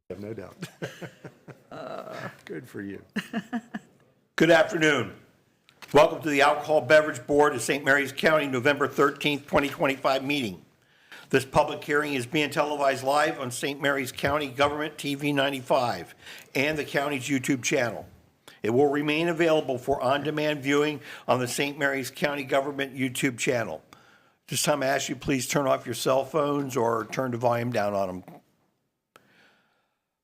I have no doubt. Good for you. Good afternoon. Welcome to the Alcohol Beverage Board of St. Mary's County, November 13th, 2025 meeting. This public hearing is being televised live on St. Mary's County Government TV 95 and the county's YouTube channel. It will remain available for on-demand viewing on the St. Mary's County Government YouTube channel. This time I ask you please turn off your cell phones or turn the volume down on them.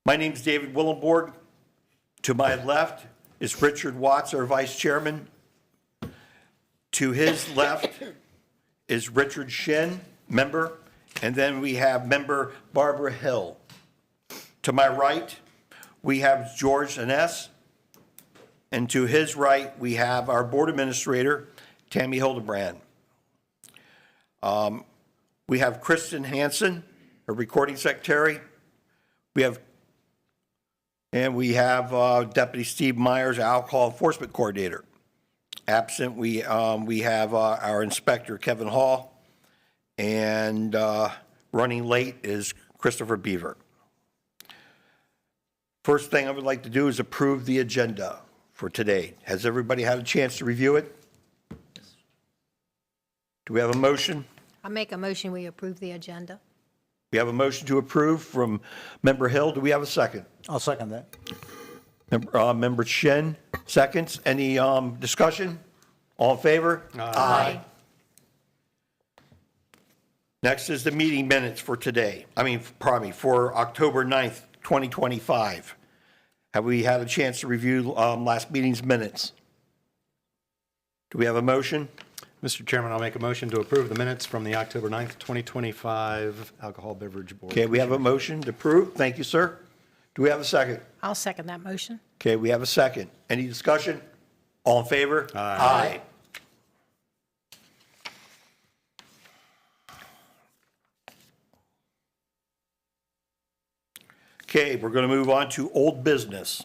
My name is David Willenborg. To my left is Richard Watts, our Vice Chairman. To his left is Richard Shin, member, and then we have member Barbara Hill. To my right, we have George Ines, and to his right, we have our Board Administrator, Tammy Hildebrand. We have Kristen Hansen, a Recording Secretary. We have Deputy Steve Myers, Alcohol Enforcement Coordinator. Absent, we have our Inspector, Kevin Hall, and running late is Christopher Beaver. First thing I would like to do is approve the agenda for today. Has everybody had a chance to review it? Do we have a motion? I make a motion, we approve the agenda. We have a motion to approve from Member Hill. Do we have a second? I'll second that. Member Shen, seconds. Any discussion? All in favor? Aye. Next is the meeting minutes for today. For October 9th, 2025. Have we had a chance to review last meeting's minutes? Do we have a motion? Mr. Chairman, I'll make a motion to approve the minutes from the October 9th, 2025 Alcohol Beverage Board. Okay, we have a motion to approve. Thank you, sir. Do we have a second? I'll second that motion. Okay, we have a second. Any discussion? All in favor? Aye. Okay, we're going to move on to old business.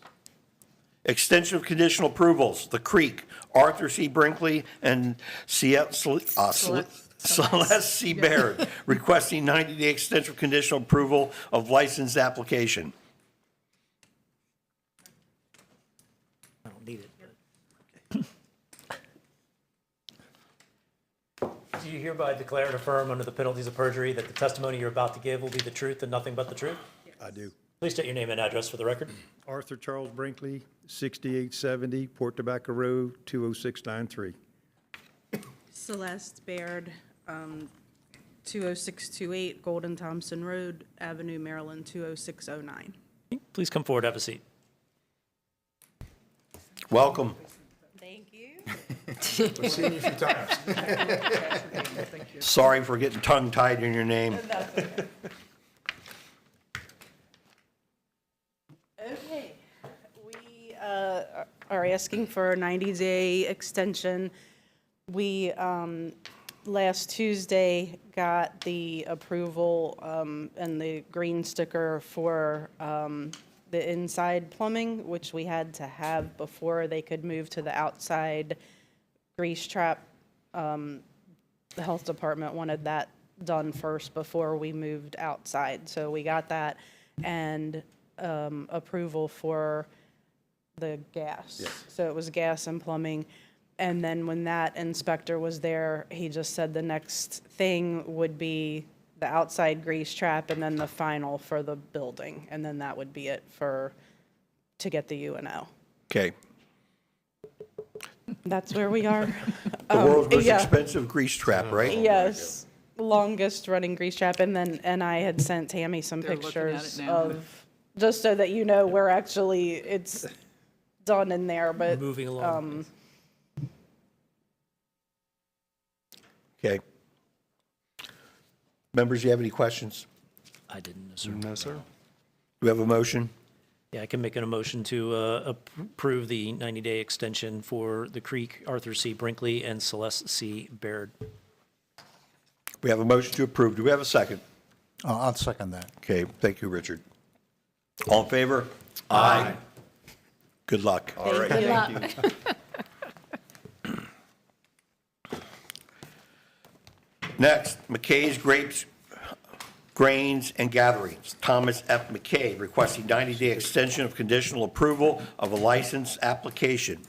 Extension of conditional approvals, The Creek, Arthur C. Brinkley, and Celeste C. Baird, requesting 90-day extension of conditional approval of licensed application. I don't need it. Do you hereby declare and affirm under the penalties of perjury that the testimony you're about to give will be the truth and nothing but the truth? I do. Please state your name and address for the record. Arthur Charles Brinkley, 6870 Port Tobacco Road, 20693. Celeste Baird, 20628 Golden Thompson Road, Avenue, Maryland, 20609. Please come forward, have a seat. Welcome. Thank you. We've seen you a few times. Sorry for getting tongue-tied in your name. Okay, we are asking for a 90-day extension. We, last Tuesday, got the approval and the green sticker for the inside plumbing, which we had to have before they could move to the outside grease trap. The health department wanted that done first before we moved outside. So we got that and approval for the gas. Yes. So it was gas and plumbing. And then when that inspector was there, he just said the next thing would be the outside grease trap and then the final for the building. And then that would be it to get the UNO. Okay. That's where we are. The world's most yeah. expensive grease trap, right? Yes, longest running grease trap. And I had sent Tammy some They're looking at pictures it now. of, just so that you know, we're actually, it's done in there, but Moving along. Okay. Members, do you have any questions? I didn't, sir. No, sir. Do we have a motion? Yeah, I can make a motion to approve the 90-day extension for the Creek, Arthur C. Brinkley, and Celeste C. Baird. We have a motion to approve. Do we have a second? I'll second that. Okay, thank you, Richard. All in favor? Aye. Good luck. All right. Good luck. Next, McKay's Grapes, Grains, and Gatherings. Thomas F. McKay requesting 90-day extension of conditional approval of a license application.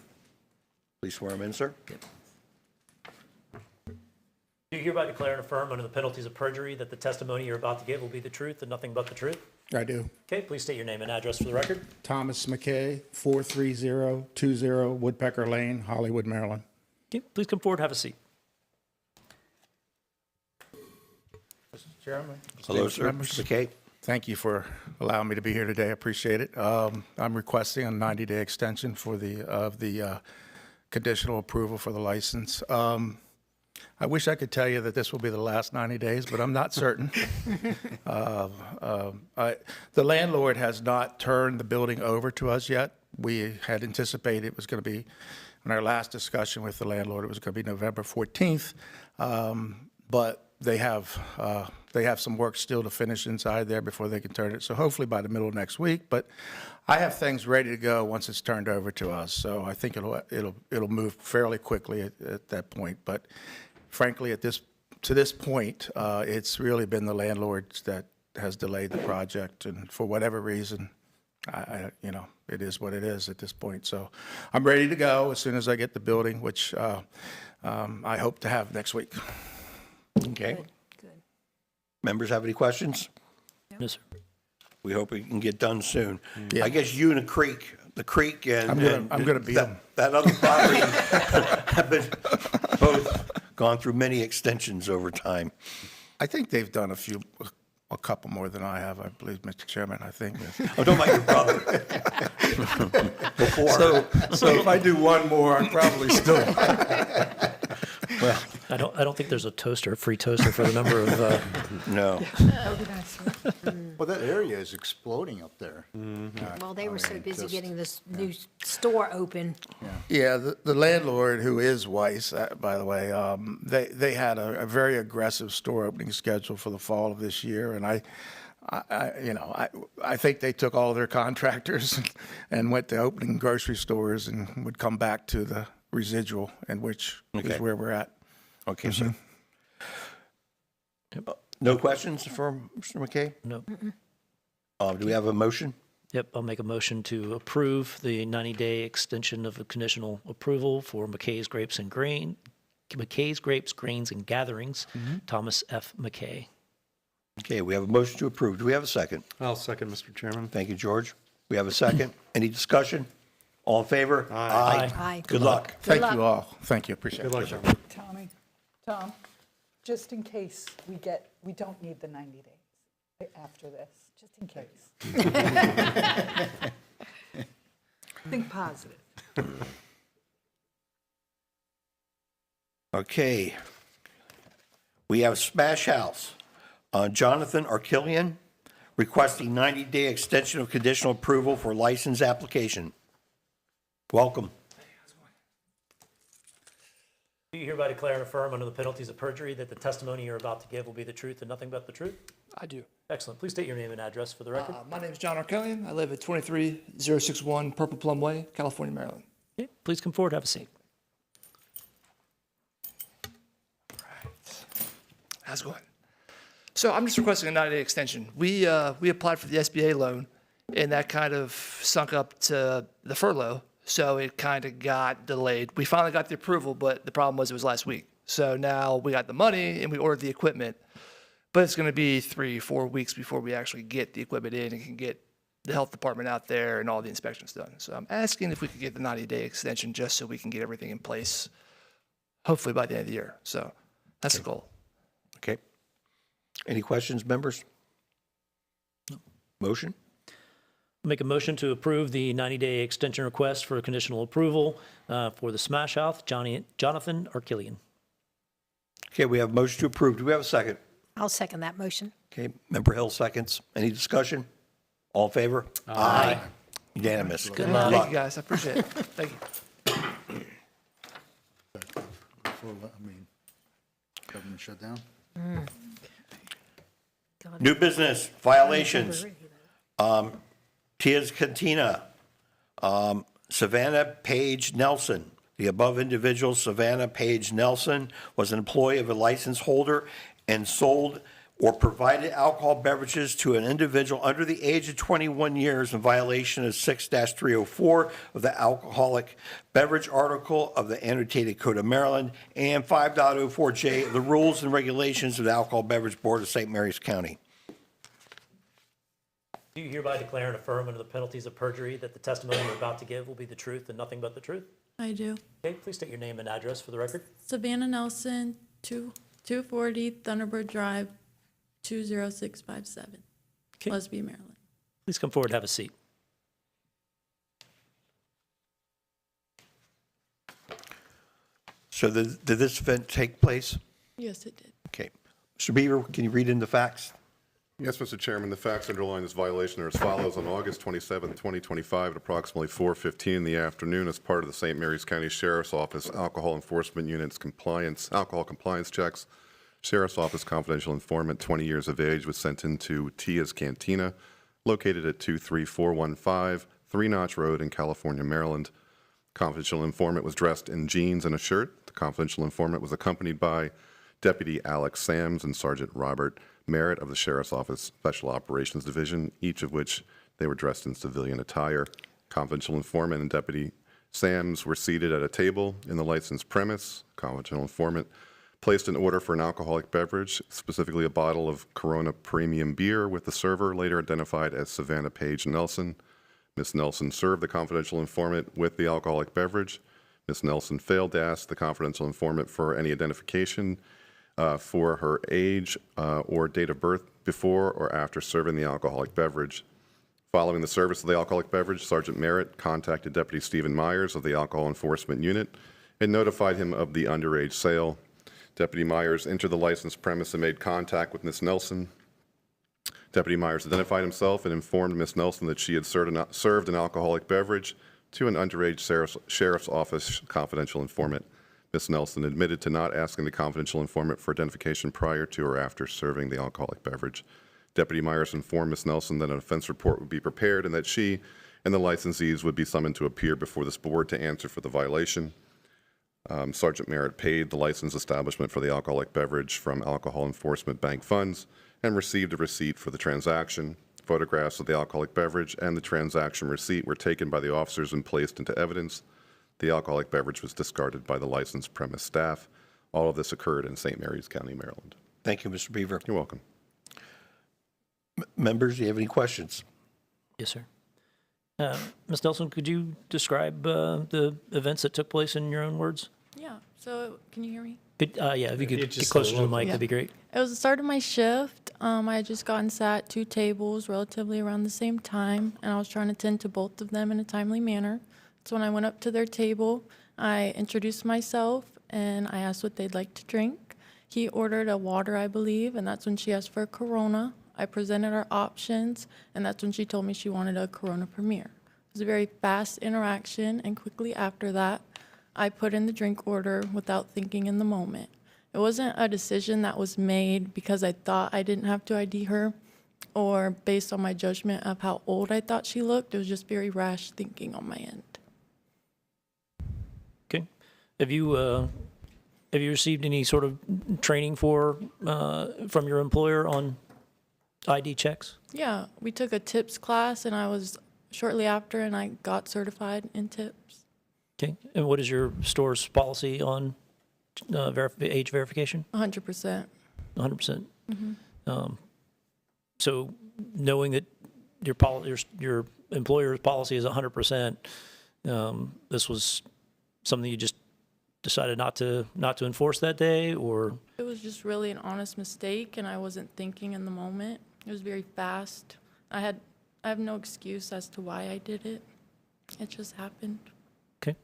Please swear him in, sir. Do you hereby declare and affirm under the penalties of perjury that the testimony you're about to give will be the truth and nothing but the truth? I do. Okay, please state your name and address for the record. Thomas McKay, 43020 Woodpecker Lane, Hollywood, Maryland. Okay, please come forward, have a seat. Mr. Chairman. Hello, sir. Mr. McKay. Thank you for allowing me to be here today. I appreciate it. I'm requesting a 90-day extension for the conditional approval for the license. I wish I could tell you that this will be the last 90 days, but I'm not certain. The landlord has not turned the building over to us yet. We had anticipated it was going to be, in our last discussion with the landlord, it was going to be November 14th. But they have some work still to finish inside there before they can turn it. So hopefully by the middle of next week. But I have things ready to go once it's turned over to us. So I think it'll move fairly quickly at that point. But frankly, to this point, it's really been the landlord that has delayed the project, and for whatever reason, it is what it is at this point. So I'm ready to go as soon as I get the building, which I hope to have next week. Okay. Good. Members have any questions? No, sir. We hope we can get done soon. Yeah. I guess you and the creek and. I'm gonna beat 'em. That other property have been both gone through many extensions over time. I think they've done a couple more than I have, I believe, Mr. Chairman, I think. I'm talking about your brother. Before. So if I do one more, I'm probably still. Well, I don't think there's a free toaster for the number of, no. Well, that area is exploding up there. Well, they were so busy getting this new store open. Yeah, the landlord, who is Weiss, by the way, they had a very aggressive store opening schedule for the fall of this year, and I think they took all of their contractors and went to opening grocery stores and would come back to the residual, and which Okay. is where we're at. Okay, sir. No questions for Mr. McKay? no. Do we have a motion? Yep, I'll make a motion to approve the 90-day extension of the conditional approval for McKay's Grapes, Grains, and Gatherings, Thomas F. McKay. Okay, we have a motion to approve. Do we have a second? I'll second, Mr. Chairman. Thank you, George. We have a second. Any discussion? All in favor? Aye. Aye. Good luck. Thank luck. you all. Thank you, appreciate Good it. luck, sir. Tom, just in case we don't need the 90 days after this, just in case. Think positive. Okay. We have Smash House. Jonathan Arkillian requesting 90-day extension of conditional approval for license application. Welcome. Do you hereby declare and affirm under the penalties of perjury that the testimony you're about to give will be the truth and nothing but the truth? I do. Excellent. Please state your name and address for the record. My name is John Arkelian. I live at 23061 Purple Plum Way, California, Maryland. Okay, please come forward, have a seat. How's it going? So I'm just requesting a 90-day extension. We applied for the SBA loan, and that kind of sunk up to the furlough, so it kind of got delayed. We finally got the approval, but the problem was it was last week. So now we got the money and we ordered the equipment, but it's going to be 3-4 weeks before we actually get the equipment in and can get the health department out there and all the inspections done. So I'm asking if we could get the 90-day extension just so we can get everything in place, hopefully by the end of the year. So that's the goal. Okay. Any questions, members? Motion? Make a motion to approve the 90-day extension request for conditional approval for the Smash House, Jonathan Arkillian. Okay, we have a motion to approve. Do we have a second? I'll second that motion. Okay, Member Hill seconds. Any discussion? All in favor? Aye. Unanimous. Good Thank you, guys. I appreciate it. Thank you. Government shutdown? New business, violations. Tia's Cantina, Savannah Page Nelson. The above individual, Savannah Page Nelson, was an employee of a license holder and sold or provided alcohol beverages to an individual under the age of 21 years in violation of 6-304 of the Alcoholic Beverage Article of the Annotated Code of Maryland and 5.04J of the Rules and Regulations of the Alcohol Beverage Board of St. Mary's County. Do you hereby declare and affirm under the penalties of perjury that the testimony you're about to give will be the truth and nothing but the truth? I do. Okay, please state your name and address for the record. Savannah Nelson, 240 Thunderbird Drive, 20657, Okay. Lusby, Maryland. Please come forward and have a seat. So did this event take place? Yes, it did. Okay. Mr. Beaver, can you read in the facts? Yes, Mr. Chairman, the facts underlying this violation are as follows. On August 27, 2025, at approximately 4:15 in the afternoon, as part of the St. Mary's County Sheriff's Office Alcohol Enforcement Unit's alcohol compliance checks, Sheriff's Office confidential informant, 20 years of age, was sent into Tia's Cantina, located at 23415 Three Notch Road in California, Maryland. Confidential informant was dressed in jeans and a shirt. The confidential informant was accompanied by Deputy Alex Sams and Sergeant Robert Merritt of the Sheriff's Office Special Operations Division, each of which they were dressed in civilian attire. Confidential informant and Deputy Sams were seated at a table in the licensed premise. Confidential informant placed an order for an alcoholic beverage, specifically a bottle of Corona Premium beer, with the server later identified as Savannah Page Nelson. Ms. Nelson served the confidential informant with the alcoholic beverage. Ms. Nelson failed to ask the confidential informant for any identification for her age or date of birth before or after serving the alcoholic beverage. Following the service of the alcoholic beverage, Sergeant Merritt contacted Deputy Stephen Myers of the Alcohol Enforcement Unit and notified him of the underage sale. Deputy Myers entered the licensed premise and made contact with Ms. Nelson. Deputy Myers identified himself and informed Ms. Nelson that she had served an alcoholic beverage to an underage sheriff's office confidential informant. Ms. Nelson admitted to not asking the confidential informant for identification prior to or after serving the alcoholic beverage. Deputy Myers informed Ms. Nelson that an offense report would be prepared and that she and the licensees would be summoned to appear before this board to answer for the violation. Sergeant Merritt paid the licensed establishment for the alcoholic beverage from Alcohol Enforcement Bank funds and received a receipt for the transaction. Photographs of the alcoholic beverage and the transaction receipt were taken by the officers and placed into evidence. The alcoholic beverage was discarded by the licensed premise staff. All of this occurred in St. Mary's County, Maryland. Thank you, Mr. Beaver. You're welcome. Members, do you have any questions? Yes, sir. Ms. Nelson, could you describe the events that took place in your own words? Yeah, so can you hear me? Yeah, if you could just get closer to the a little- mic, that'd be great. It was the start of my shift. I had just gotten sat at 2 tables relatively around the same time, and I was trying to tend to both of them in a timely manner. So when I went up to their table, I introduced myself, and I asked what they'd like to drink. He ordered a water, I believe, and that's when she asked for a Corona. I presented our options, and that's when she told me she wanted a Corona Premier. It was a very fast interaction, and quickly after that, I put in the drink order without thinking in the moment. It wasn't a decision that was made because I thought I didn't have to ID her or based on my judgment of how old I thought she looked. It was just very rash thinking on my end. Okay. Have you received any sort of training from your employer on ID checks? Yeah, we took a tips class, and I was shortly after, and I got certified in tips. Okay. And what is your store's policy on age verification? 100%. 100%. So knowing that your employer's policy is 100%, this was something you just decided not to enforce that day, or? It was just really an honest mistake, and I wasn't thinking in the moment. It was very fast. I have no excuse as to why I did it. It just happened. Okay.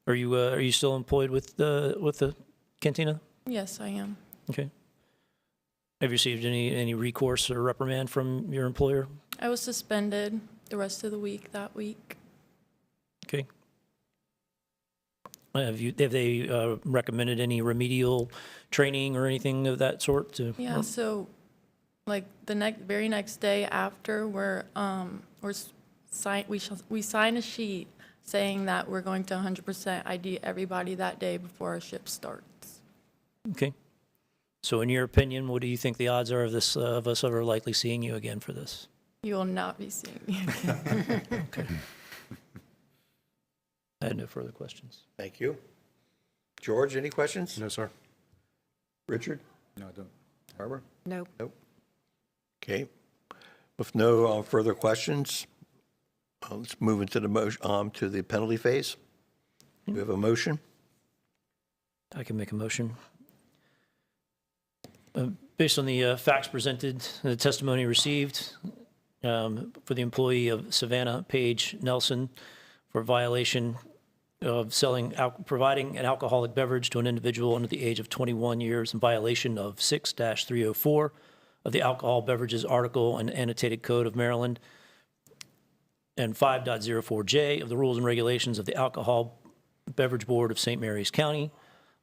Are you still employed with the cantina? Yes, I am. Okay. Have you received any recourse or reprimand from your employer? I was suspended the rest of the week that week. Okay. Have they recommended any remedial training or anything of that sort to? Yeah, so like the very next day after, we sign a sheet saying that we're going to 100% ID everybody that day before our shift starts. Okay. So in your opinion, what do you think the odds are of this, of us ever likely seeing you again for this? You will not be seeing me again. I had no further questions. Thank you. George, any questions? No, sir. Richard? No, I don't. Barbara? Nope. Nope. Okay. With no further questions, let's move into the motion, to the penalty phase. Do we have a motion? I can make a motion. Based on the facts presented, the testimony received for the employee of Savannah Page Nelson for violation of providing an alcoholic beverage to an individual under the age of 21 years in violation of 6-304 of the Alcohol Beverages Article and Annotated Code of Maryland and 5.04J of the Rules and Regulations of the Alcohol Beverage Board of St. Mary's County.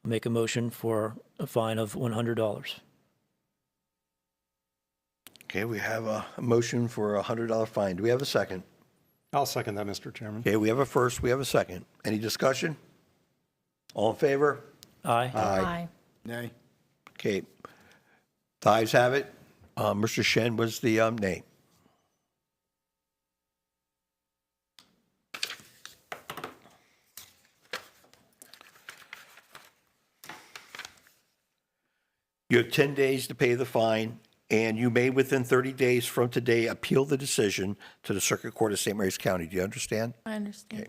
I'll make a motion for a fine of $100. Okay, we have a motion for a $100 fine. Do we have a second? I'll second that, Mr. Chairman. Okay, we have a first, we have a second. Any discussion? All in favor? Aye. Aye. Nay. Okay. The ayes have it. Mr. Shen was the nay. You have 10 days to pay the fine, and you may, within 30 days from today, appeal the decision to the Circuit Court of St. Mary's County. Do you understand? I understand.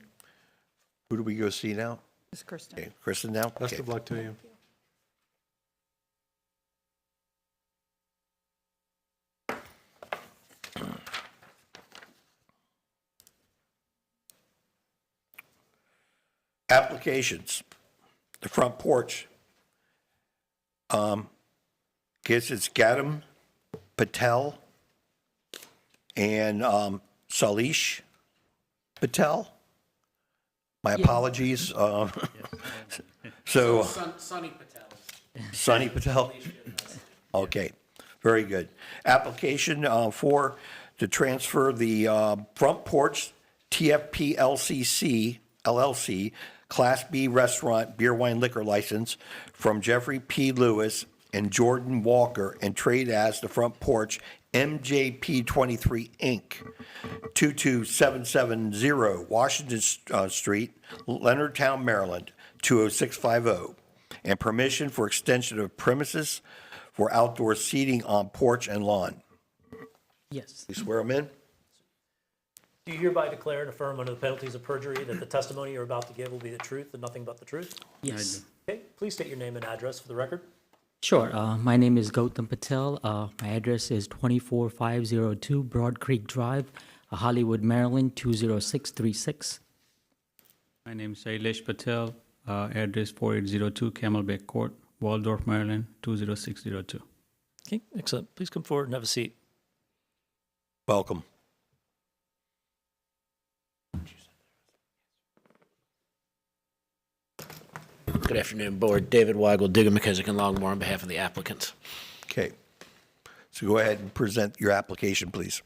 Who do we go see now? Ms. Kirsten. Okay, Kristen now? Best Okay. of luck to you. Applications. The front porch. Guess it's Gadam Patel and Salish Patel. My apologies. So Sunny Patel. Sunny Patel. Okay, very good. Application for to transfer the front porch TFP LCC LLC Class B restaurant beer wine liquor license from Jeffrey P. Lewis and Jordan Walker and trade as the front porch MJP 23 Inc. 22770 Washington Street, Leonardtown, Maryland 20650, and permission for extension of premises for outdoor seating on porch and lawn. Yes. Please swear them in. Do you hereby declare and affirm under the penalties of perjury that the testimony you're about to give will be the truth and nothing but the truth? Yes. Okay, please state your name and address for the record. Sure. My name is Gautam Patel. My address is 24502 Broad Creek Drive, Hollywood, Maryland 20636. My name is Shailesh Patel. Address 4802 Camelback Court, Waldorf, Maryland 20602. Okay, excellent. Please come forward and have a seat. Welcome. Good afternoon, Board. David Weigel, Digger, McKissick, and Longmore on behalf of the applicants. Okay. So go ahead and present your application, please.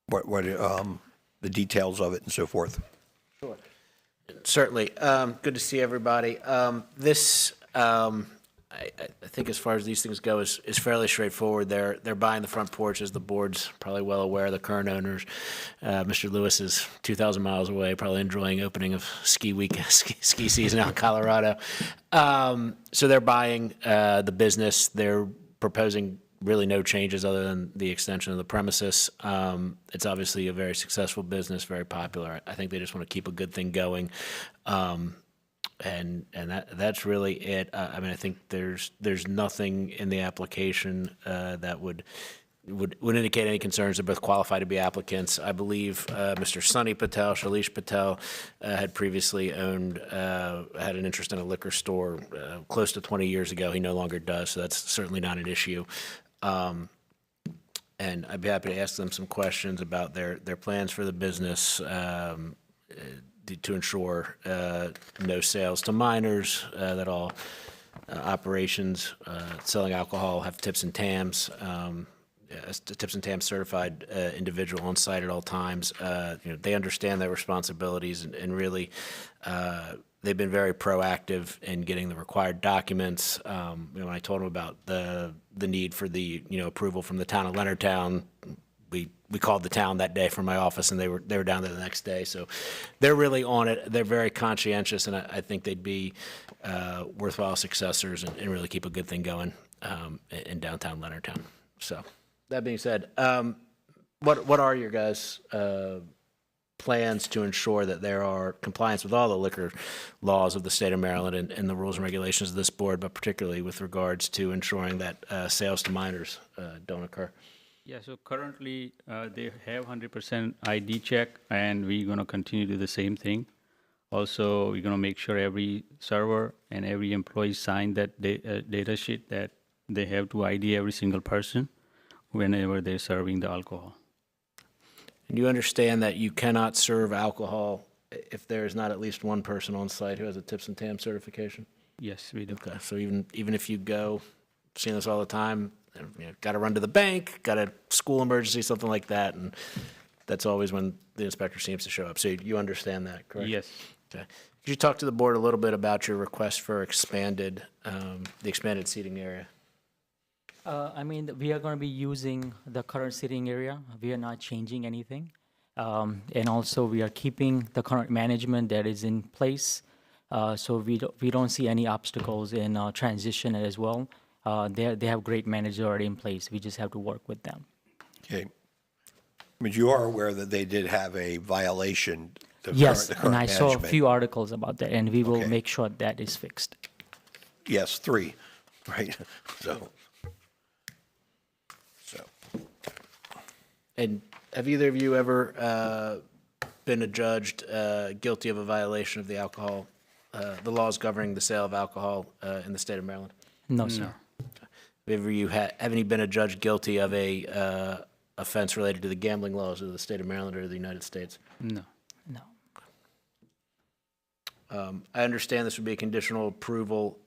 What the details of it and so forth. Sure. Certainly. Good to see everybody. This, I think as far as these things go, is fairly straightforward. They're buying the front porch, as the board's probably well aware. The current owners, Mr. Lewis is 2,000 miles away, probably enjoying opening of ski season out in Colorado. So they're buying the business. They're proposing really no changes other than the extension of the premises. It's obviously a very successful business, very popular. I think they just want to keep a good thing going. And that's really it. I mean, I think there's nothing in the application that would indicate any concerns. They're both qualified to be applicants. I believe Mr. Sunny Patel, Shailesh Patel, had previously had an interest in a liquor store close to 20 years ago. He no longer does, so that's certainly not an issue. And I'd be happy to ask them some questions about their plans for the business to ensure no sales to minors, that all operations selling alcohol have tips and TAMs. a Tips and Tams certified individual on site at all times. They understand their responsibilities and really they've been very proactive in getting the required documents. When I told them about the need for the approval from the town of Leonardtown, we called the town that day from my office, and they were down there the next day. So they're really on it. They're very conscientious, and I think they'd be worthwhile successors and really keep a good thing going in downtown Leonardtown. So that being said, what are your guys' plans to ensure that there are compliance with all the liquor laws of the state of Maryland and the rules and regulations of this board, but particularly with regards to ensuring that sales to minors don't occur? Yeah, so currently they have 100% ID check, and we're going to continue to do the same thing. Also, we're going to make sure every server and every employee sign that data sheet that they have to ID every single person whenever they're serving the alcohol. And you understand that you cannot serve alcohol if there is not at least one person on site who has a Tips and Tams certification? Yes, we do. Okay, so even if you go, seeing this all the time, got to run to the bank, got a school emergency, something like that, and that's always when the inspector seems to show up. So you understand that, correct? Yes. Okay. Could you talk to the board a little bit about your request for the expanded seating area? We are going to be using the current sitting area. We are not changing anything. And also, we are keeping the current management that is in place. So we don't see any obstacles in transition as well. They have great managers already in place. We just have to work with them. Okay. But you are aware that they did have a violation? Yes, and I saw a few articles about that, and we will Okay. make sure that is fixed. Yes, 3, right? So. And have either of you ever been adjudged guilty of a violation of the laws governing the sale of alcohol in the state of Maryland? No, sir. Have any been adjudged guilty of a offense related to the gambling laws of the state of Maryland or the United States? No. No. I understand this would be a conditional approval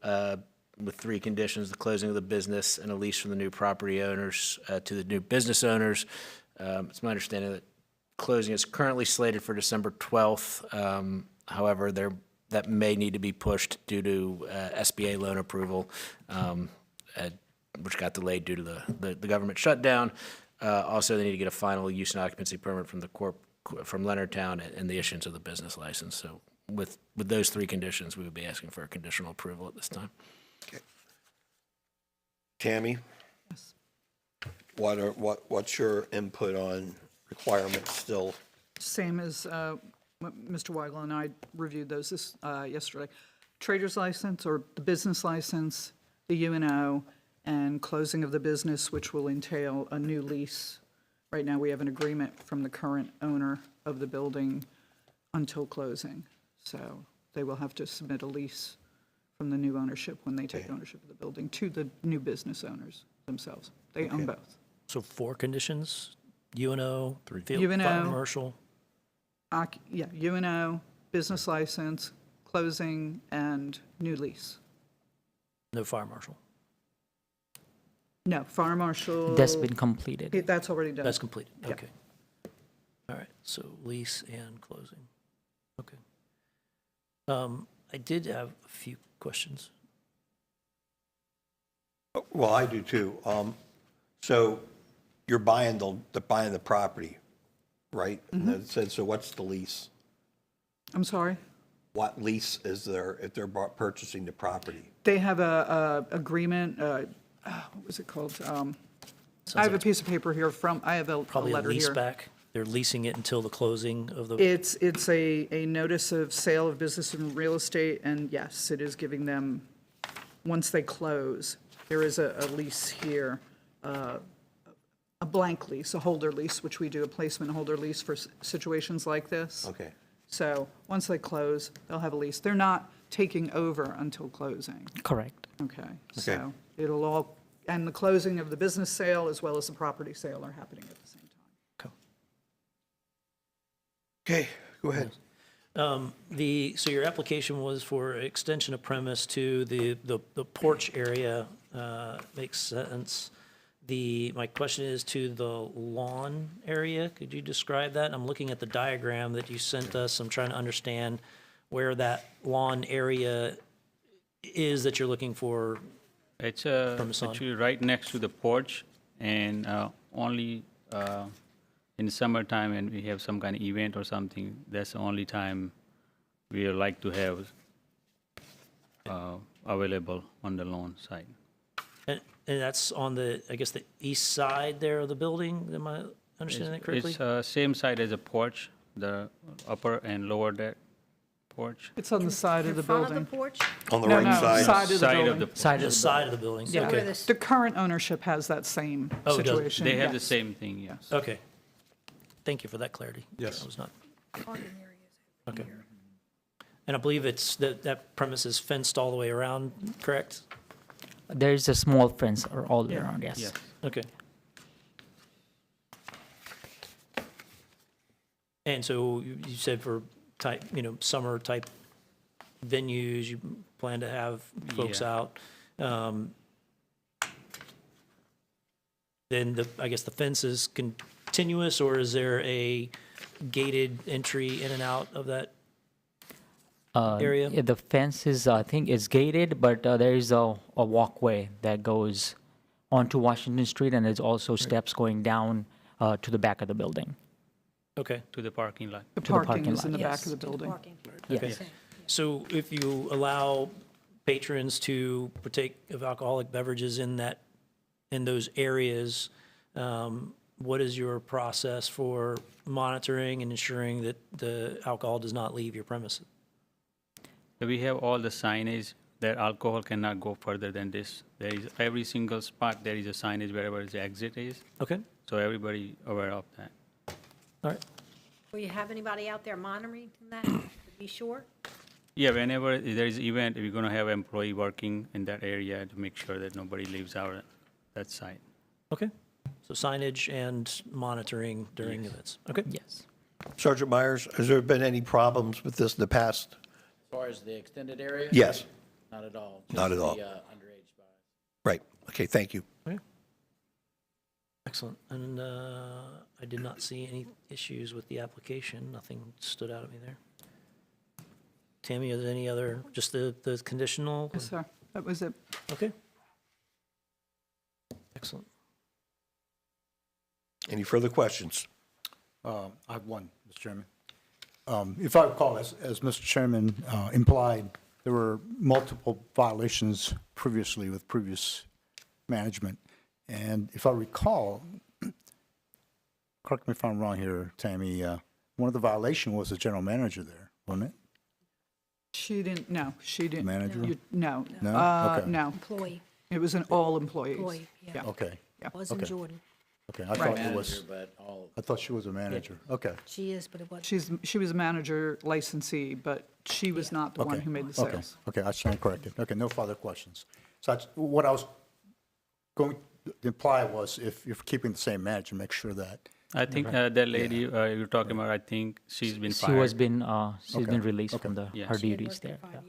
with 3 conditions: the closing of the business and a lease from the new property owners to the new business owners. It's my understanding that closing is currently slated for December 12th. However, that may need to be pushed due to SBA loan approval, which got delayed due to the government shutdown. Also, they need to get a final use and occupancy permit from Leonardtown and the issuance of the business license. So with those 3 conditions, we would be asking for a conditional approval at this time. Okay. Tammy? Yes. What's your input on requirements still? Same as Mr. Weigel and I reviewed those yesterday. Trader's license or the business license, the UNO, and closing of the business, which will entail a new lease. Right now, we have an agreement from the current owner of the building until closing. So they will have to submit a lease from the new ownership when they take ownership of the building to the new business owners themselves. They own both. So 4 conditions, UNO, field, UNO. fire marshal. UNO, business license, closing, and new lease. No fire marshal. No, fire marshal. That's been completed. That's already done. That's completed, Yeah. okay. All right, so lease and closing. Okay. I did have a few questions. Well, I do too. So you're buying the property, right? And then it said, so what's the lease? I'm sorry? What lease is there if they're purchasing the property? They have a agreement, what was it called? I have a piece of paper here I have a Probably a letter lease here. back. They're leasing it until the closing of the. It's a notice of sale of business and real estate, and yes, it is giving them, once they close, there is a lease here, a blank lease, a holder lease, which we do, a placement holder lease for situations like this. Okay. So once they close, they'll have a lease. They're not taking over until closing. Correct. Okay, so it'll all, and the closing of the business sale as well as the property sale are happening at the same time. Okay, go ahead. So your application was for extension of premise to the porch area, makes sense. My question is to the lawn area. Could you describe that? I'm looking at the diagram that you sent us. I'm trying to understand where that lawn area is that you're looking for. It's From the sun. actually right next to the porch, and only in summertime, and we have some kind of event or something, that's the only time we like to have available on the lawn side. And that's on the, I guess, the east side there of the building? Am I understanding that correctly? It's same side as a porch, the upper and lower deck porch. It's on the side of the In front building. of the porch? On the No, right no, side? side of the Side of building. the The side of the building? Yeah, where Okay. this- the current ownership has that same Oh, does it? situation. They have the yes. same thing, yes. Okay. Thank you for that clarity. Yes. I was not, Parking areas. okay. And I believe it's, that premise is fenced all the way around, correct? There's a small fence all the way around, yes. Yes. Okay. And so you said for type, summer type venues, you plan to have folks Yeah. out. Then I guess the fence is continuous, or is there a gated entry in and out of that area? Yeah, the fence is, I think, is gated, but there is a walkway that goes onto Washington Street, and there's also steps going down to the back of the building. Okay. To the parking lot. The to the parking parking is in the lot. back of the Yes, to building. parking. Yes. Okay. So if you allow patrons to partake of alcoholic beverages in those areas, what is your process for monitoring and ensuring that the alcohol does not leave your premises? So we have all the signage that alcohol cannot go further than this. There is every single spot, there is a signage wherever the exit is. Okay, So everybody aware of that. all right. Will you have anybody out there monitoring that, to be sure? Yeah, whenever there is event, we're going to have employee working in that area to make sure that nobody leaves out that site. Okay. So signage and monitoring during events. Okay. Yes. Sergeant Myers, has there been any problems with this in the past? As far as the extended area? Yes. Not at all. Not Just at all. the, underage bars. Right, okay, thank you. Excellent. And I did not see any issues with the application. Nothing stood out at me there. Tammy, are there any other, just the conditional? Yes, sir. That was it. Okay. Excellent. Any further questions? I have one, Mr. Chairman. If I recall, as Mr. Chairman implied, there were multiple violations previously with previous management. And if I recall, correct me if I'm wrong here, Tammy, one of the violation was the general manager there, wasn't it? She didn't, no, she didn't. Manager? No. No? Okay. No. Employee, It was an all employees. employee, yeah. Okay, Wasn't Okay. Jordan. okay, I thought it was, Manager, but all, I thought she was a manager, okay. She is, but it wasn't. She was a manager licensee, but she was not the one Okay, who made the okay, sales. Okay, I stand corrected. Okay, no further questions. So what I was going to imply was if you're keeping the same manager, make sure that, I think that lady you're talking about, I think she's been She fired. was been, she's Okay. been released Okay. from the, Yeah. her She duties there. yeah.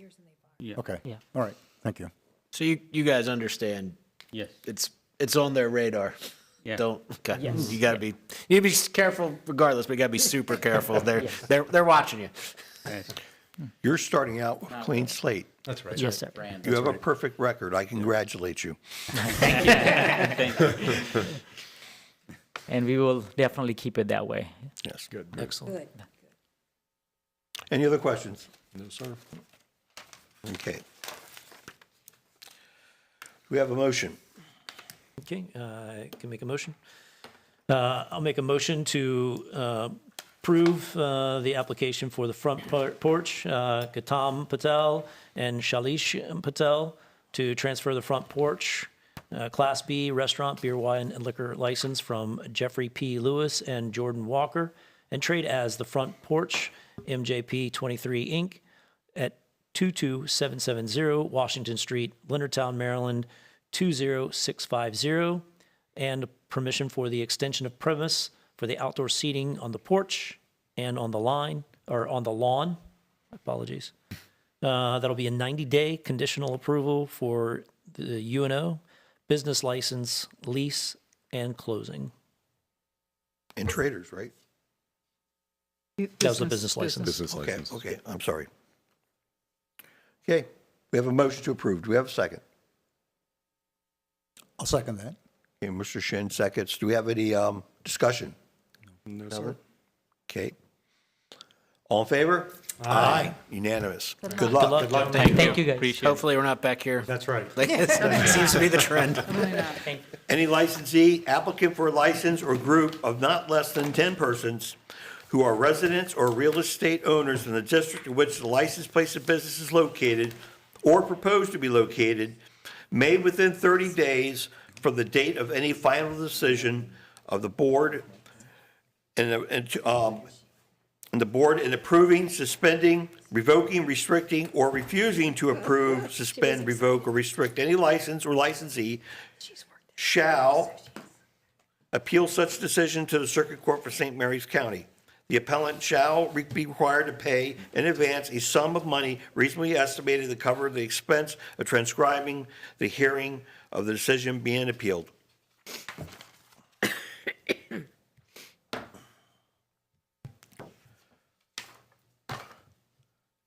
Yeah. okay. Yeah. All right, thank you. so you guys understand, Yes. it's on their radar. Yeah. Don't, okay. Yes. You gotta be careful regardless, but you gotta be super careful. They're watching you. Yes. You're starting out with a clean slate. That's right. Yes, sir. You have a perfect record. I congratulate you. Thank you. And we will definitely keep it that way. Yes. Good. Excellent. Good. Any other questions? No, sir. Okay. We have a motion. Okay, I can make a motion. I'll make a motion to approve the application for the front porch, Gautam Patel and Shalish Patel, to transfer the front porch, Class B restaurant, beer, wine, and liquor license from Jeffrey P. Lewis and Jordan Walker, and trade as the front porch, MJP 23 Inc., at 22770 Washington Street, Leonardtown, Maryland, 20650, and permission for the extension of premise for the outdoor seating on the porch and on the line, or on the lawn, apologies. That'll be a 90-day conditional approval for the UNO, business license, lease, and closing. And traders, right? That was a business license. Business Okay, license. okay, I'm sorry. Okay, we have a motion to approve. Do we have a second? I'll second that. Okay, Mr. Shin seconds. Do we have any discussion? No, sir. Okay. All in favor? Aye. Unanimous. Good Good luck. luck, gentlemen. Thank you, guys. Appreciate it. Hopefully, we're not back here. That's right. Like, it seems to be the trend. Any licensee, applicant for a license or group of not less than 10 persons who are residents or real estate owners in the district in which the licensed place of business is located or proposed to be located, may within 30 days from the date of any final decision of the board and the board in approving, suspending, revoking, restricting, or refusing to approve, suspend, revoke, or restrict any license or licensee shall appeal such decision to the Circuit Court for St. Mary's County. The appellant shall be required to pay in advance a sum of money reasonably estimated to cover the expense of transcribing the hearing of the decision being appealed.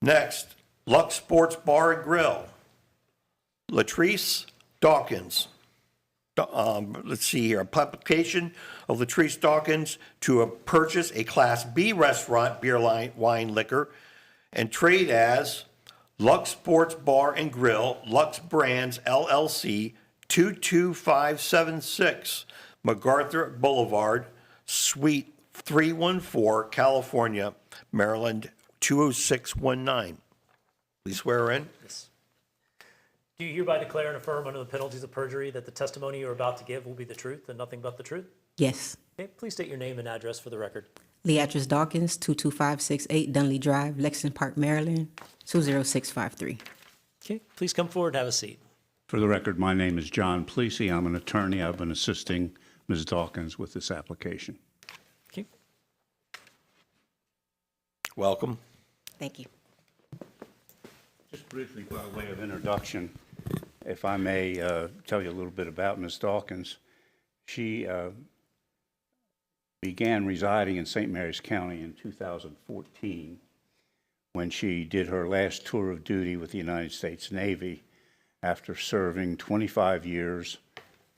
Next, Lux Sports Bar and Grill. Latrice Dawkins. Let's see here, application of Latrice Dawkins to purchase a Class B restaurant, beer, wine, liquor, and trade as Lux Sports Bar and Grill, Lux Brands LLC, 22576 MacArthur Boulevard, Suite 314, California, Maryland, 20619. Please swear in. Do you hereby declare and affirm under the penalties of perjury that the testimony you are about to give will be the truth and nothing but the truth? Yes. Okay, please state your name and address for the record. Leatrice Dawkins, 22568 Dunley Drive, Lexington Park, Maryland, 20653. Okay, please come forward and have a seat. For the record, my name is John Plesey. I'm an attorney. I've been assisting Ms. Dawkins with this application. Okay. Welcome. Thank you. Just briefly, by way of introduction, if I may tell you a little bit about Ms. Dawkins. She began residing in St. Mary's County in 2014 when she did her last tour of duty with the United States Navy after serving 25 years,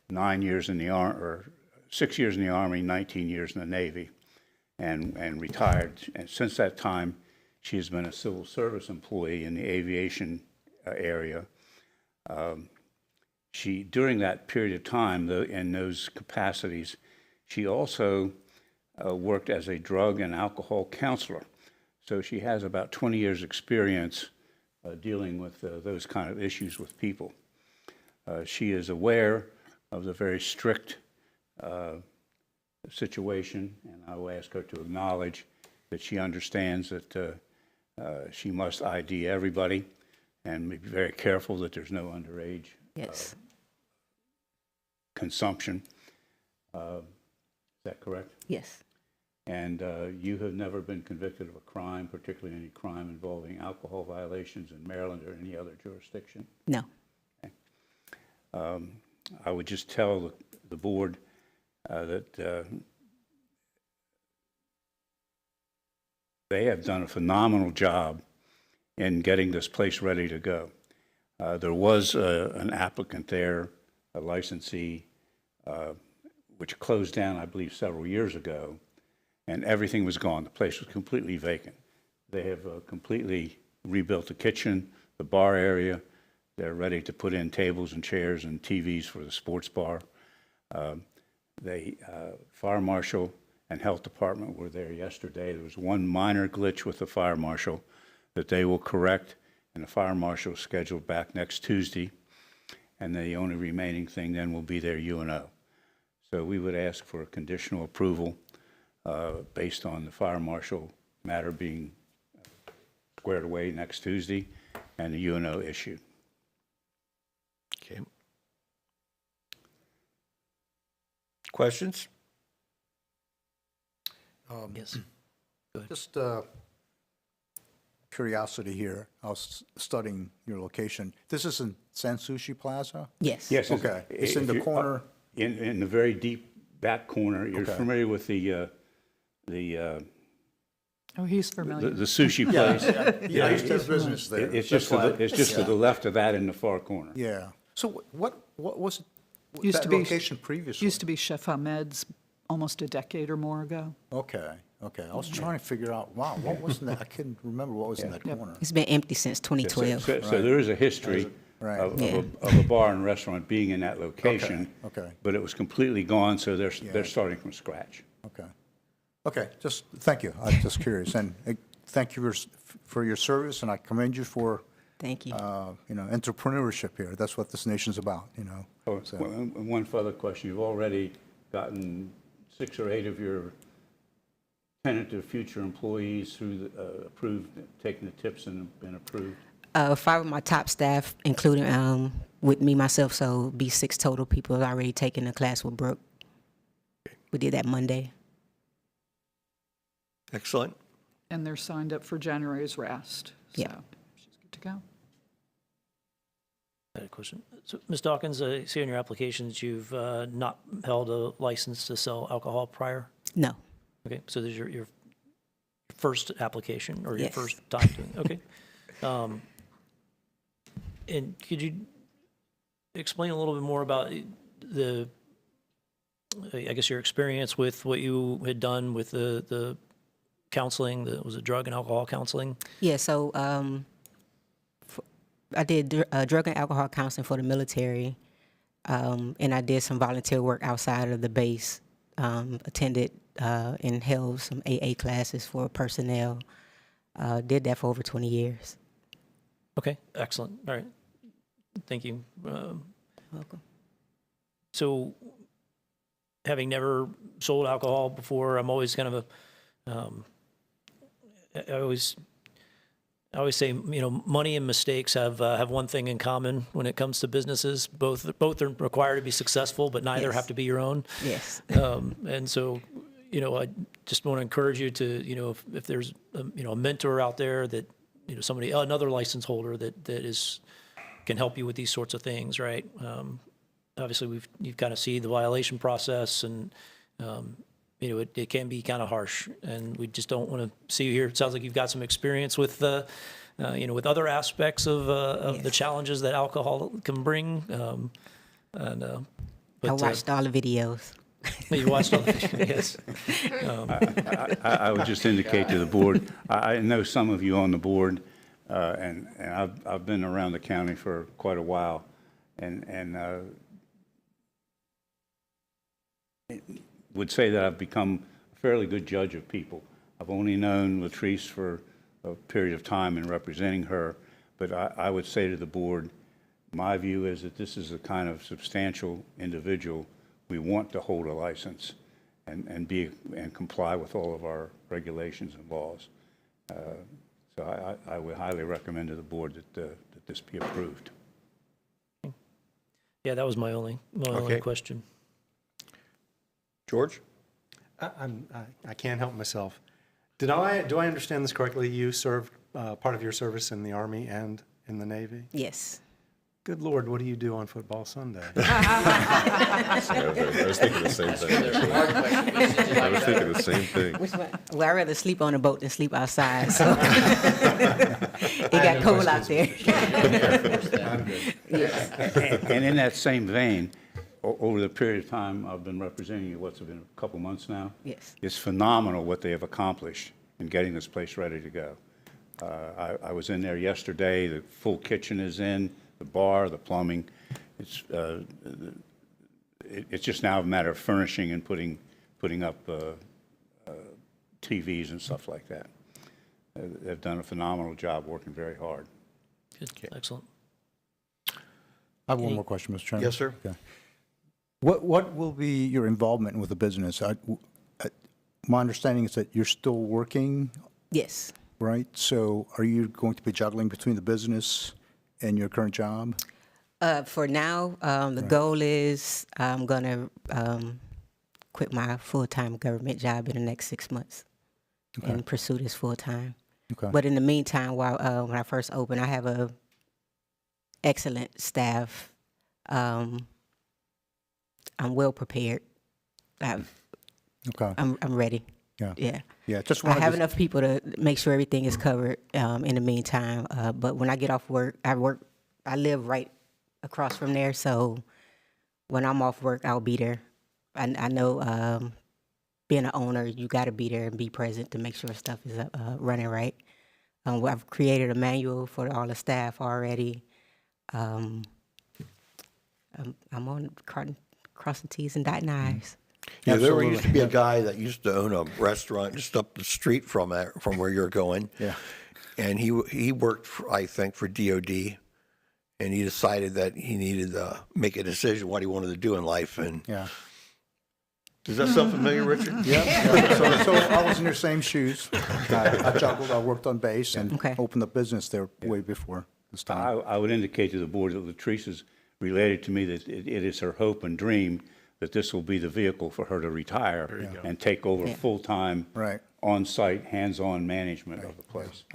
9 years in the Army, or 6 years in the Army, 19 years in the Navy, and retired. And since that time, she has been a civil service employee in the aviation area. During that period of time, in those capacities, she also worked as a drug and alcohol counselor. So she has about 20 years' experience dealing with those kind of issues with people. She is aware of the very strict situation, and I will ask her to acknowledge that she understands that she must ID everybody and be very careful that there's no underage Yes. consumption. Is that correct? Yes. And you have never been convicted of a crime, particularly any crime involving alcohol violations in Maryland or any other jurisdiction? No. I would just tell the board that they have done a phenomenal job in getting this place ready to go. There was an applicant there, a licensee, which closed down, I believe, several years ago, and everything was gone. The place was completely vacant. They have completely rebuilt the kitchen, the bar area. They're ready to put in tables and chairs and TVs for the sports bar. Fire marshal and health department were there yesterday. There was one minor glitch with the fire marshal that they will correct, and the fire marshal is scheduled back next Tuesday, and the only remaining thing then will be their UNO. So we would ask for a conditional approval based on the fire marshal matter being squared away next Tuesday and the UNO issued. Okay. Questions? Yes. Just curiosity here. I was studying your location. This is in Sanssouci Plaza? Yes. Yes. Okay. It's in the corner. In the very deep back corner. You're Okay. familiar with the Oh, he's familiar. the sushi place? Yeah, I used to have business there. It's just to the left of that in the far corner. Yeah. So what was Used that to be- location previously? Used to be Chef Ahmed's almost a decade or more ago. Okay, okay. I was trying to figure out, wow, what was in that? I couldn't remember what was in that corner. It's been empty since So 2012. so there is a history Right. of Yeah. of a bar and restaurant being in that location. Okay. But it was completely gone, so they're Yeah. starting from scratch. Okay. Okay, just, thank you. I'm just curious. And thank you for your service, and I commend you for, Thank you. entrepreneurship here. That's what this nation's about, Oh, So- One further question. You've already gotten 6 or 8 of your tentative future employees through approved, taking the tips and been approved. 5 of my top staff, including with me myself, so be 6 total people have already taken a class with Brooke. We did that Monday. Excellent. And they're signed up for January's RAST. Yeah. So she's good to go. I had a question. So, Ms. Dawkins, I see on your applications you've not held a license to sell alcohol prior? No. Okay, so this is your first application or your Yes. first time doing, okay. And could you explain a little bit more about I guess your experience with what you had done with the counseling, was it drug and alcohol counseling? Yeah, so I did drug and alcohol counseling for the military, and I did some volunteer work outside of the base, attended and held some AA classes for personnel, did that for over 20 years. Okay, excellent, all right. Thank you. Welcome. So, having never sold alcohol before, I'm always kind of I always say, money and mistakes have one thing in common when it comes to businesses. Both are required to be successful, but neither Yes. have to be your own. Yes. And so, I just want to encourage you to, if there's a mentor out there that, another license holder that can help you with these sorts of things, right? Obviously, you've kind of seen the violation process, and it can be kind of harsh, and we just don't want to see you here. It sounds like you've got some experience with with other aspects of the challenges that alcohol can bring. I watched all the videos. You watched all the videos. I would just indicate to the board, I know some of you on the board, and I've been around the county for quite a while, and would say that I've become a fairly good judge of people. I've only known Latrice for a period of time in representing her, but I would say to the board, my view is that this is the kind of substantial individual we want to hold a license and comply with all of our regulations and laws. So I would highly recommend to the board that this be approved. Yeah, that was my only Okay. question. George? I can't help myself. Do I understand this correctly? You served part of your service in the Army and in the Navy? Yes. Good Lord, what do you do on football Sunday? I was thinking the same thing. actually. I was thinking the same thing. Well, I'd rather sleep on a boat than sleep outside, so. It got cold out there. And in that same vein, over the period of time I've been representing you, what's it been, a couple months now? Yes. It's phenomenal what they have accomplished in getting this place ready to go. I was in there yesterday, the full kitchen is in, the bar, the plumbing. It's just now a matter of furnishing and putting up TVs and stuff like that. They've done a phenomenal job, working very hard. Good. Excellent. I have one more question, Mr. Chairman. Yes, sir. Okay. What will be your involvement with the business? My understanding is that you're still working, Yes. right? So are you going to be juggling between the business and your current job? For now, the goal is I'm going to quit my full-time government job in the next 6 months and pursue this full-time. Okay. But in the meantime, while when I first opened, I have a excellent staff. I'm well prepared Okay. I'm ready. Yeah. Yeah. Yeah, just I wanted have to- enough people to make sure everything is covered in the meantime. But when I get off work, I live right across from there, so when I'm off work, I'll be there. I know being an owner, you got to be there and be present to make sure stuff is running right. I've created a manual for all the staff already. I'm on crossing T's and dotting I's. Yeah, there used to be a guy that used to own a restaurant just up the street from where you're going. Yeah. And he worked, I think, for DOD, and he decided that he needed to make a decision what he wanted to do in life. And Yeah. does that sound familiar, Richard? Yeah. So I was in your same shoes. I juggled, I worked on base and opened a business there way before this time. I would indicate to the board that Latrice's related to me that it is her hope and dream that this will be the vehicle for her to retire and take over full-time, Right. on-site, hands-on management of the place.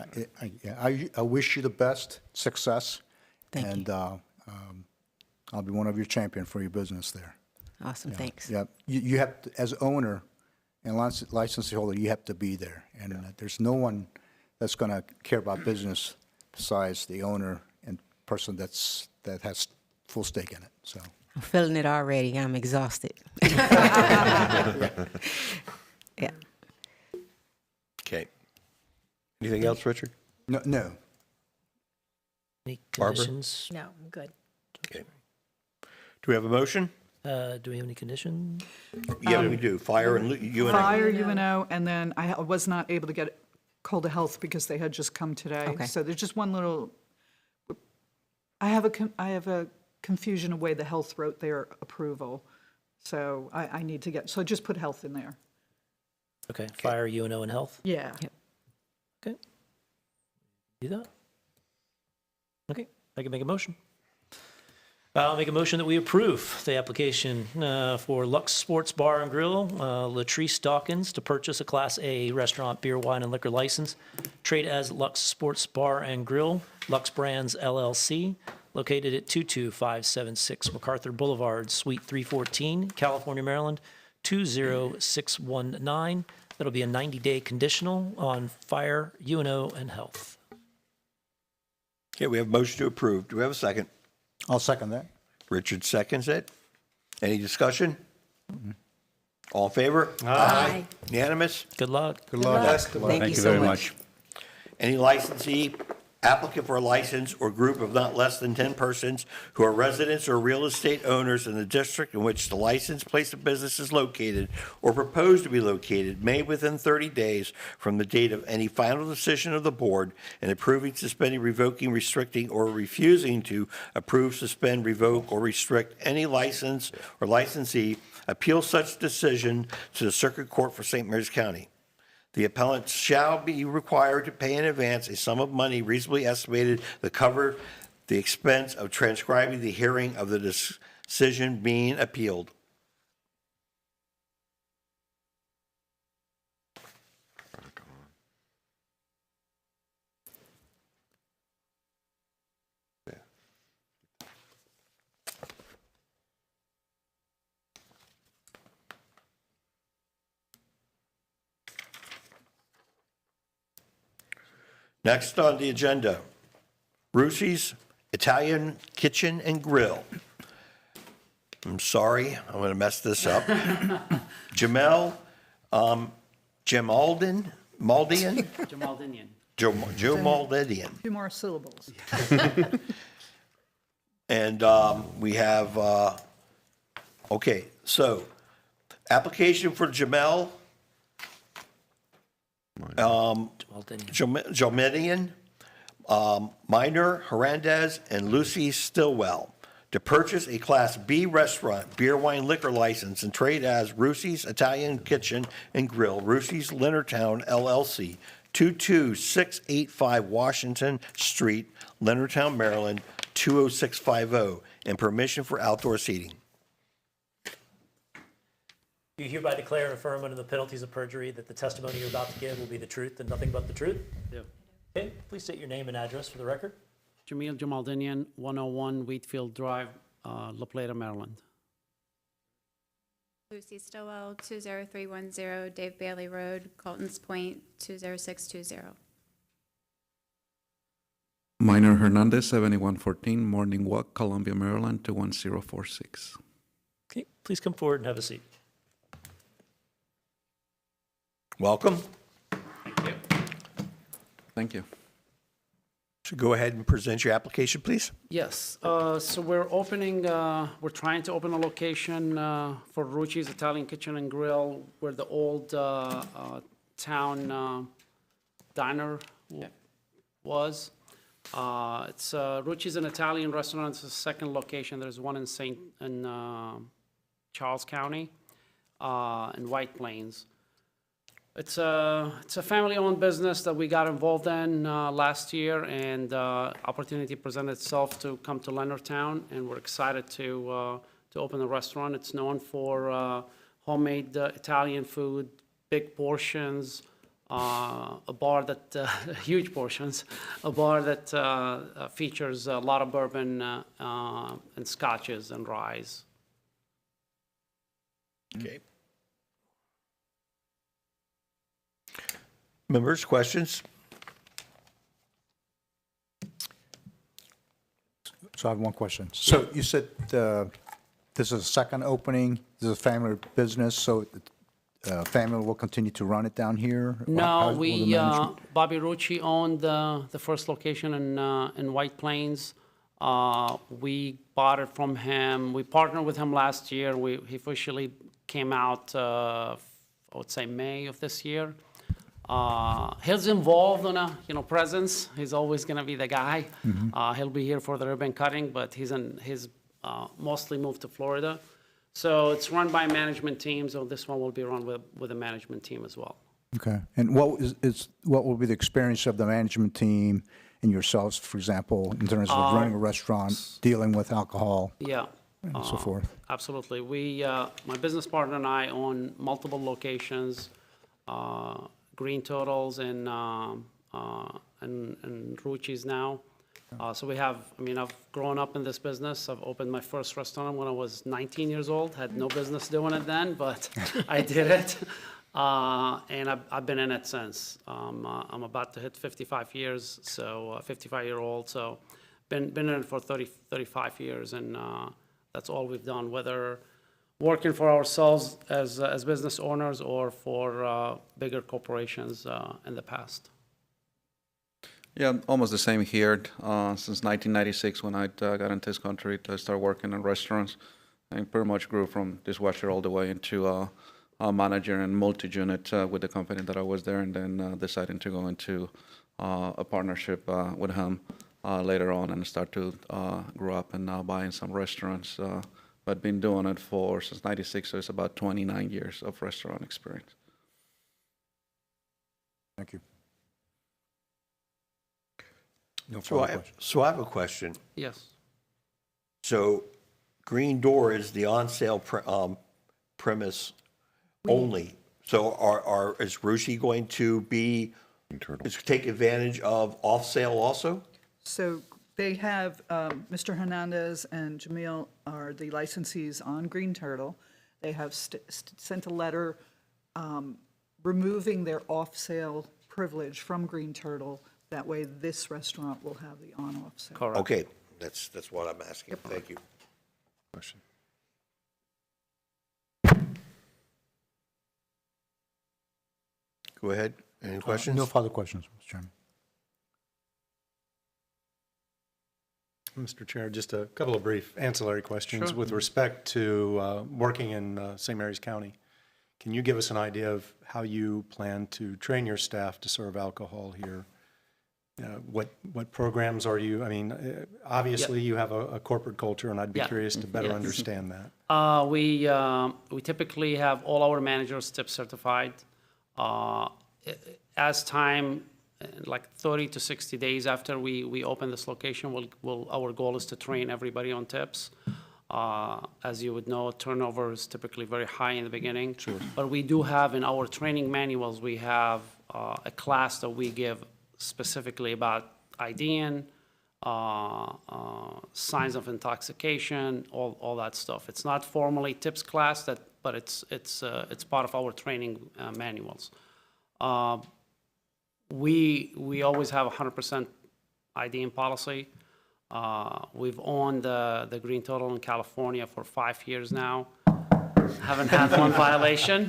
I wish you the best success. Thank and, I'll be one of your champion for your business there. Awesome, Yeah. thanks. Yeah, you have, to, as owner and license holder, you have to be there. And there's no one that's going to care about business besides the owner and person that has full stake in it, so. I'm feeling it already. I'm exhausted. Yeah. Okay. Anything else, Richard? No. Any Barbara? conditions? No, I'm good. Okay. Do we have a motion? Do we have any conditions? Yeah, we do. Fire and UNO. Fire, UNO, and then I was not able to get Call to Health because they had just come today. Okay. So there's just one little, I have a confusion of way the health wrote their approval. So I need to get, so just put health in there. Okay, fire, UNO, and health. Yeah. Okay. Do that. Okay, I can make a motion. I'll make a motion that we approve the application for Lux Sports Bar and Grill, Latrice Dawkins, to purchase a Class A restaurant, beer, wine, and liquor license, trade as Lux Sports Bar and Grill, Lux Brands LLC, located at 22576 MacArthur Boulevard, Suite 314, California, Maryland, 20619. That'll be a 90-day conditional on fire, UNO, and health. Okay, we have a motion to approve. Do we have a second? I'll second that. Richard seconds it. Any discussion? All in favor? Aye. Unanimous? Good luck. Good luck. Thank you very much. Any licensee, applicant for a license or group of not less than 10 persons who are residents or real estate owners in the district in which the licensed place of business is located or proposed to be located may within 30 days from the date of any final decision of the board in approving, suspending, revoking, restricting, or refusing to approve, suspend, revoke, or restrict any license or licensee appeal such decision to the Circuit Court for St. Mary's County. The appellant shall be required to pay in advance a sum of money reasonably estimated to cover the expense of transcribing the hearing of the decision being appealed. Next on the agenda, Rusi's Italian Kitchen and Grill. I'm sorry, I'm going to mess this up. Jamel Maldian? Jamaldinian. Joe Maldian. A few more syllables. And we have, okay, so application for Jamel Jomedian, Minor Hernandez, and Lucy Stillwell to purchase a Class B restaurant, beer, wine, liquor license and trade as Rusi's Italian Kitchen and Grill, Rusi's Leonardtown LLC, 22685 Washington Street, Leonardtown, Maryland, 20650, and permission for outdoor seating. You hereby declare and affirm under the penalties of perjury that the testimony you're about to give will be the truth and nothing but the truth? Yeah. Okay, please state your name and address for the record. Jamil Jamaldinian, 101 Wheatfield Drive, La Plata, Maryland. Lucy Stowell, 20310 Dave Bailey Road, Colton's Point, 20620. Minor Hernandez, 7114 Morning Walk, Columbia, Maryland, 21046. Okay, please come forward and have a seat. Welcome. Thank you. So go ahead and present your application, please. Yes, so we're trying to open a location for Rucci's Italian Kitchen and Grill, where the old town diner was. It's Rucci's an Italian restaurant. It's the second location. There's one in Charles County, in White Plains. It's a family-owned business that we got involved in last year, and opportunity presented itself to come to Leonardtown, and we're excited to open the restaurant. It's known for homemade Italian food, big portions, a bar that huge portions, a bar that features a lot of bourbon and scotches and ryes. Okay. Members, questions? So I have one question. So you said this is a second opening, this is a family business, so family will continue to run it down here? How No, will the management- Bobby Rucci owned the first location in White Plains. We bought it from him. We partnered with him last year. He officially came out, I would say May of this year. He's involved in a presence. He's always going to be the guy. He'll be here for the ribbon cutting, but he's mostly moved to Florida. So it's run by management teams, so this one will be run with a management team as well. Okay. And what will be the experience of the management team and yourselves, for example, in terms of running a restaurant, dealing with alcohol? Yeah. And so forth. Absolutely. My business partner and I own multiple locations, Green Turtles and Rucci's now. So I've grown up in this business. I've opened my first restaurant when I was 19 years old. Had no business doing it then, but I did it. And I've been in it since. I'm about to hit 55 years, so 55-year-old. So been in it for 35 years, and that's all we've done, whether working for ourselves as business owners or for bigger corporations in the past. Yeah, almost the same here. Since 1996, when I got into this country to start working in restaurants, I pretty much grew from dishwasher all the way into a manager and multi-unit with the company that I was there, and then deciding to go into a partnership with him later on and start to grow up and now buying some restaurants. But been doing it since 96, so it's about 29 years of restaurant experience. Thank you. So I have a question. Yes. So Green Door is the on-sale premise only. So is Rucci going to take advantage of off-sale also? So they have, Mr. Hernandez and Jamil are the licensees on Green Turtle. They have sent a letter removing their off-sale privilege from Green Turtle. That way, this restaurant will have the on-off sale. Correct. Okay, that's what I'm asking. Thank you. Question. Go ahead. Any questions? No further questions, Mr. Chairman. Mr. Chair, just a couple of brief ancillary questions. Sure. With respect to working in St. Mary's County, can you give us an idea of how you plan to train your staff to serve alcohol here? What programs are you, obviously you have a corporate culture, and I'd be curious to better understand that. We typically have all our managers tip certified. As time, like 30 to 60 days after we open this location, our goal is to train everybody on tips. As you would know, turnover is typically very high in the beginning. Sure. But we do have in our training manuals, we have a class that we give specifically about IDing, signs of intoxication, all that stuff. It's not formally tips class that but it's part of our training manuals. We always have 100% IDing policy. We've owned the Green Turtle in California for 5 years now. Haven't had one violation.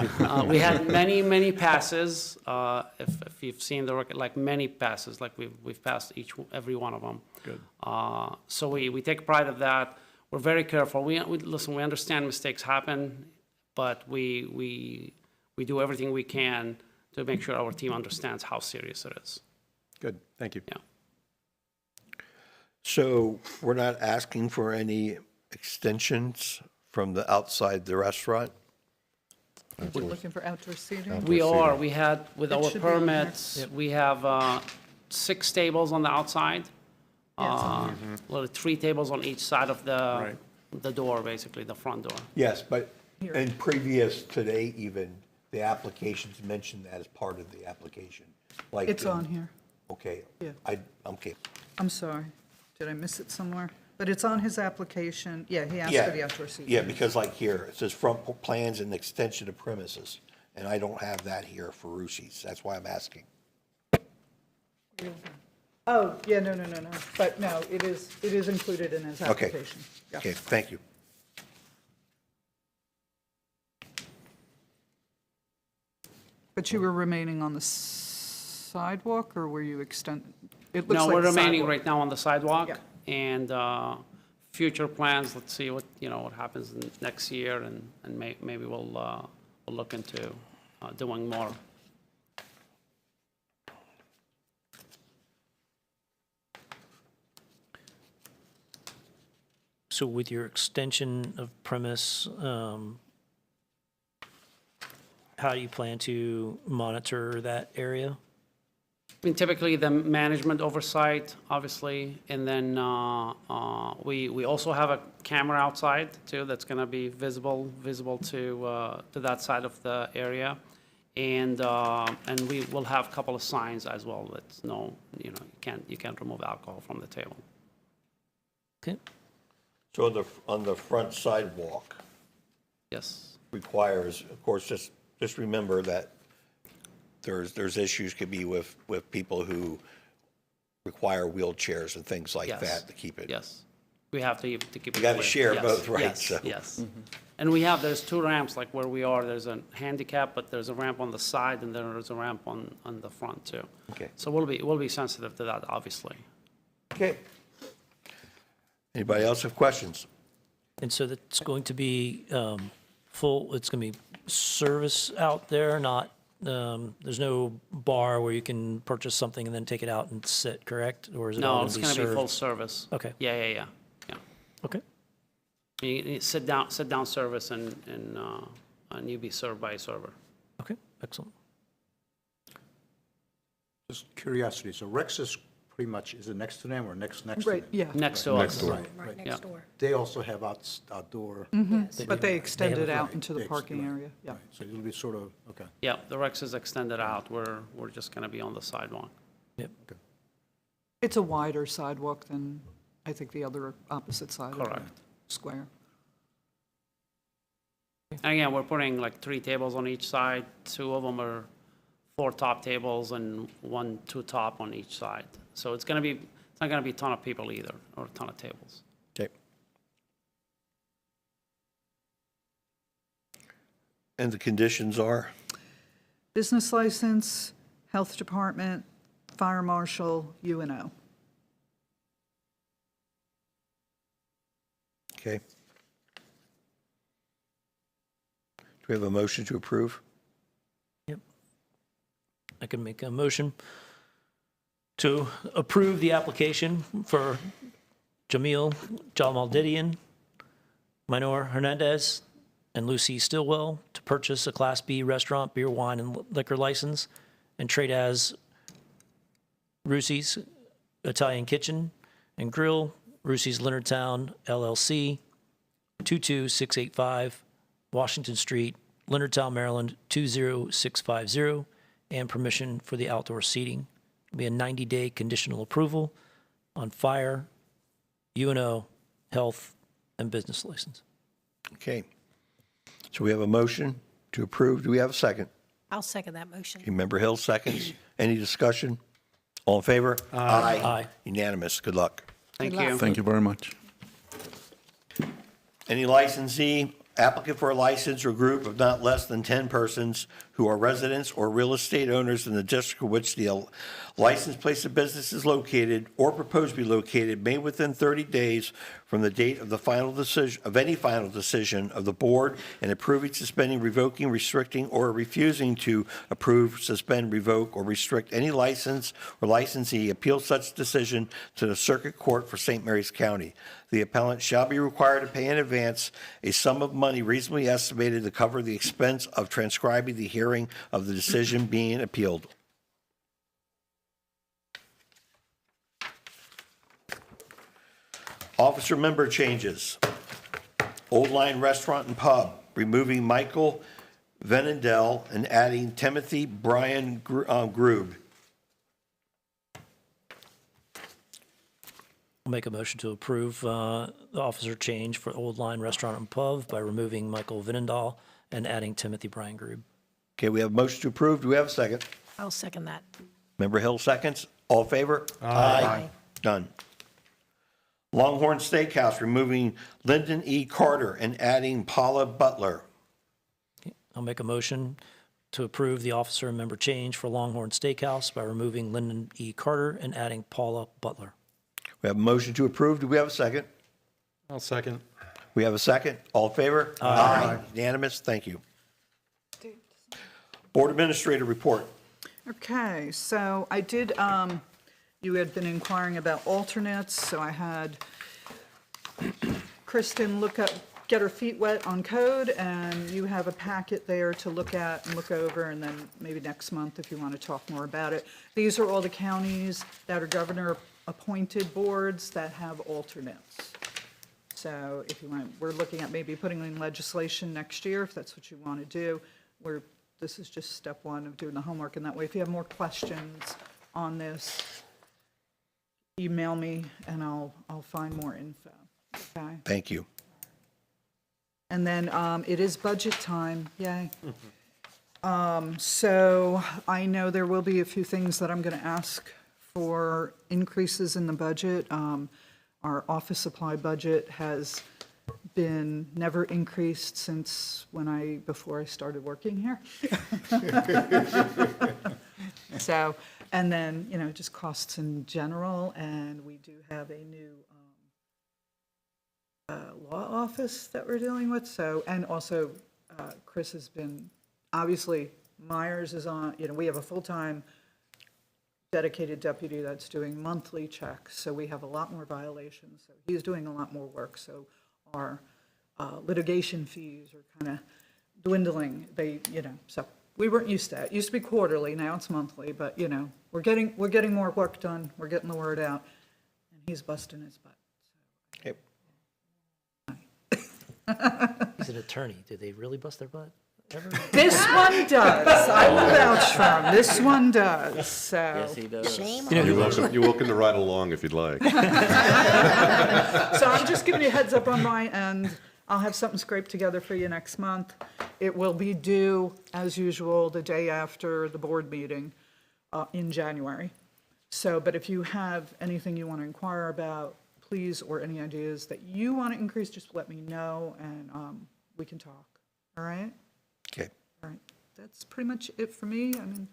We had many passes. If you've seen the record, like many passes, like we've passed every one of them. Good. So we take pride of that. We're very careful. Listen, we understand mistakes happen, but we do everything we can to make sure our team understands how serious it is. Good, thank you. Yeah. So we're not asking for any extensions from the outside the restaurant? We're looking for outdoor seating? We are. We had, with It our should be on here. permits, we have 6 tables on the outside. Well, 3 tables on each side of the door, basically, the front door. Yes, but in previous today even, the applications mentioned that as part of the application. Like It's on here. Okay. Yeah. Okay. I'm sorry. Did I miss it somewhere? But it's on his application. Yeah, he asked Yeah. for the outdoor seating. Yeah, because like here, it says front plans and extension of premises, and I don't have that here for Rusi's. That's why I'm asking. Oh, yeah, no. But no, it is included in his Okay. application. Yeah. Okay, thank you. But you were remaining on the sidewalk, or were you it looks No, like we're the remaining sidewalk. right now on the sidewalk. Yeah. And future plans, let's see what happens next year, and maybe we'll look into doing more. So with your extension of premise, how do you plan to monitor that area? I mean, typically, the management oversight, obviously, and then we also have a camera outside, too, that's going to be visible to that side of the area. And we will have a couple of signs as well that's you can't remove alcohol from the table. Okay. So on the front sidewalk Yes. requires, of course, just remember that there's issues could be with people who require wheelchairs and things like Yes. that to keep it. Yes. We have to keep it. You gotta clear. share Yes, both, right? Yes, So- yes. And there's 2 ramps, like where we are, there's a handicap, but there's a ramp on the side, and there's a ramp on the front, too. Okay. So we'll be sensitive to that, obviously. Okay. Anybody else have questions? And so that's going to be it's going to be service out there, not, there's no bar where you can purchase something and then take it out and sit, correct? Or is it all No, going it's to be going to be served? full service. Okay. Yeah. Okay. You sit down service, and you be served by a server. Okay, excellent. Just curiosity, so Rex is pretty much, is it next to them or next to them? Right, yeah. Next to Right, us. Right, Right right. next Yeah. door. They also have outdoor. But they extended out Right, into the they parking extend- area. Yeah. right, So it'll be sort of, okay. Yeah, the Rex is extended out. We're just going to be on the sidewalk. Yep. It's a wider sidewalk than, I think, the other opposite side of the Correct. square. And again, we're putting like 3 tables on each side. 2 of them are 4 top tables and 2 top on each side. So it's not going to be a ton of people either, or a ton of tables. Okay. And the conditions are? Business license, health department, fire marshal, UNO. Okay. Do we have a motion to approve? I can make a motion to approve the application for Jamil Jamaldidian, Minor Hernandez, and Lucy Stillwell to purchase a Class B restaurant, beer, wine, and liquor license and trade as Rusi's Italian Kitchen and Grill, Rusi's Leonardtown LLC, 22685 Washington Street, Leonardtown, Maryland, 20650, and permission for the outdoor seating. It'll be a 90-day conditional approval on fire, UNO, health, and business license. Okay. So we have a motion to approve. Do we have a second? I'll second that motion. Okay, Member Hill seconds. Any discussion? All in favor? Aye. Aye. Unanimous. Good luck. Thank Good luck. you. Thank you very much. Any licensee, applicant for a license or group of not less than 10 persons who are residents or real estate owners in the district of which the licensed place of business is located or proposed to be located may within 30 days from the date of the final decision, of any final decision of the board in approving, suspending, revoking, restricting, or refusing to approve, suspend, revoke, or restrict any license or licensee appeal such decision to the Circuit Court for St. Mary's County. The appellant shall be required to pay in advance a sum of money reasonably estimated to cover the expense of transcribing the hearing of the decision being appealed. Officer member changes. Old Line Restaurant and Pub, removing Michael Venendel and adding Timothy Brian Grube. I'll make a motion to approve the officer change for Old Line Restaurant and Pub by removing Michael Vinendal and adding Timothy Brian Grube. Okay, we have a motion to approve. Do we have a second? I'll second that. Member Hill seconds. All in favor? Aye. Done. Longhorn Steakhouse, removing Lyndon E. Carter and adding Paula Butler. I'll make a motion to approve the officer and member change for Longhorn Steakhouse by removing Lyndon E. Carter and adding Paula Butler. We have a motion to approve. Do we have a second? I'll second. We have a second. All in favor? Aye. Unanimous. Thank you. Board Administrator report. Okay, so I did, you had been inquiring about alternates, so I had Kristen get her feet wet on code, and you have a packet there to look at and look over, and then maybe next month if you want to talk more about it. These are all the counties that are governor-appointed boards that have alternates. So if you want, we're looking at maybe putting in legislation next year, if that's what you want to do. This is just step one of doing the homework, and that way, if you have more questions on this, email me, and I'll find more info, okay? Thank you. And then it is budget time, yay. So I know there will be a few things that I'm going to ask for increases in the budget. Our office supply budget has been never increased since before I started working here. So, and then, just costs in general, and we do have a new law office that we're dealing with, so, and also Chris has been, obviously, Myers is on, we have a full-time dedicated deputy that's doing monthly checks, so we have a lot more violations, so he's doing a lot more work, so our litigation fees are kind of dwindling. So we weren't used to that. It used to be quarterly, now it's monthly, but, we're getting more work done, we're getting the word out, and he's busting his butt. Okay. He's an attorney. Did they really bust their butt ever? This one does. I will vouch for him. This one does, so. Yes, he does. Shame You're welcome to ride along if you'd like. So I'm just giving you a heads up on my end. I'll have something scraped together for you next month. It will be due, as usual, the day after the board meeting in January. So, but if you have anything you want to inquire about, please, or any ideas that you want to increase, just let me know, and we can talk. All right? Okay. All right. That's pretty much it for me. I mean,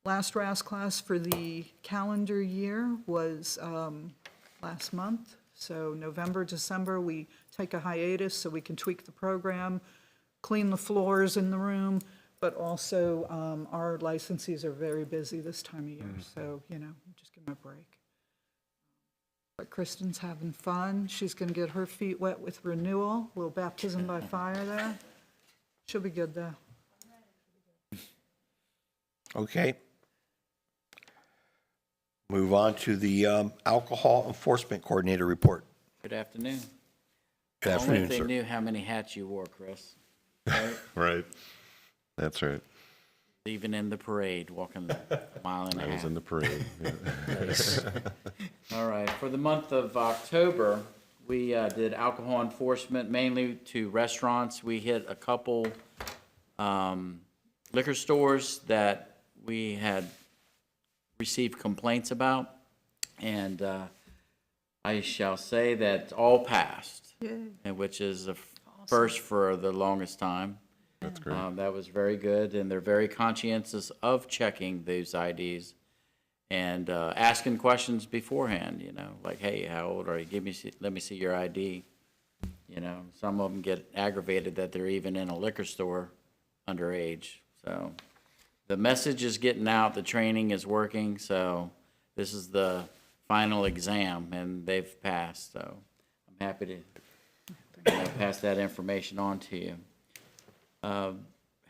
last RAS class for the calendar year was last month. So November, December, we take a hiatus so we can tweak the program, clean the floors in the room, but also our licensees are very busy this time of year. So, just give them a break. But Kristen's having fun. She's going to get her feet wet with renewal, a little baptism by fire there. She'll be good, though. Okay. Move on to the Alcohol Enforcement Coordinator report. Good afternoon. Good afternoon, Only if they sir. knew how many hats you wore, Chris. Right? Right. That's right. Even in the parade, walking a mile and a half. I was in the parade. Yeah. All right, for the month of October, we did alcohol enforcement mainly to restaurants. We hit a couple liquor stores that we had received complaints about, and I shall say that all passed, and which is a first for the longest time. That's great. That was very good, and they're very conscientious of checking those IDs and asking questions beforehand, you know, like, hey, how old are you? Let me see your ID. You know, some of them get aggravated that they're even in a liquor store underage. So the message is getting out, the training is working, so this is the final exam, and they've passed, so I'm happy to pass that information on to you.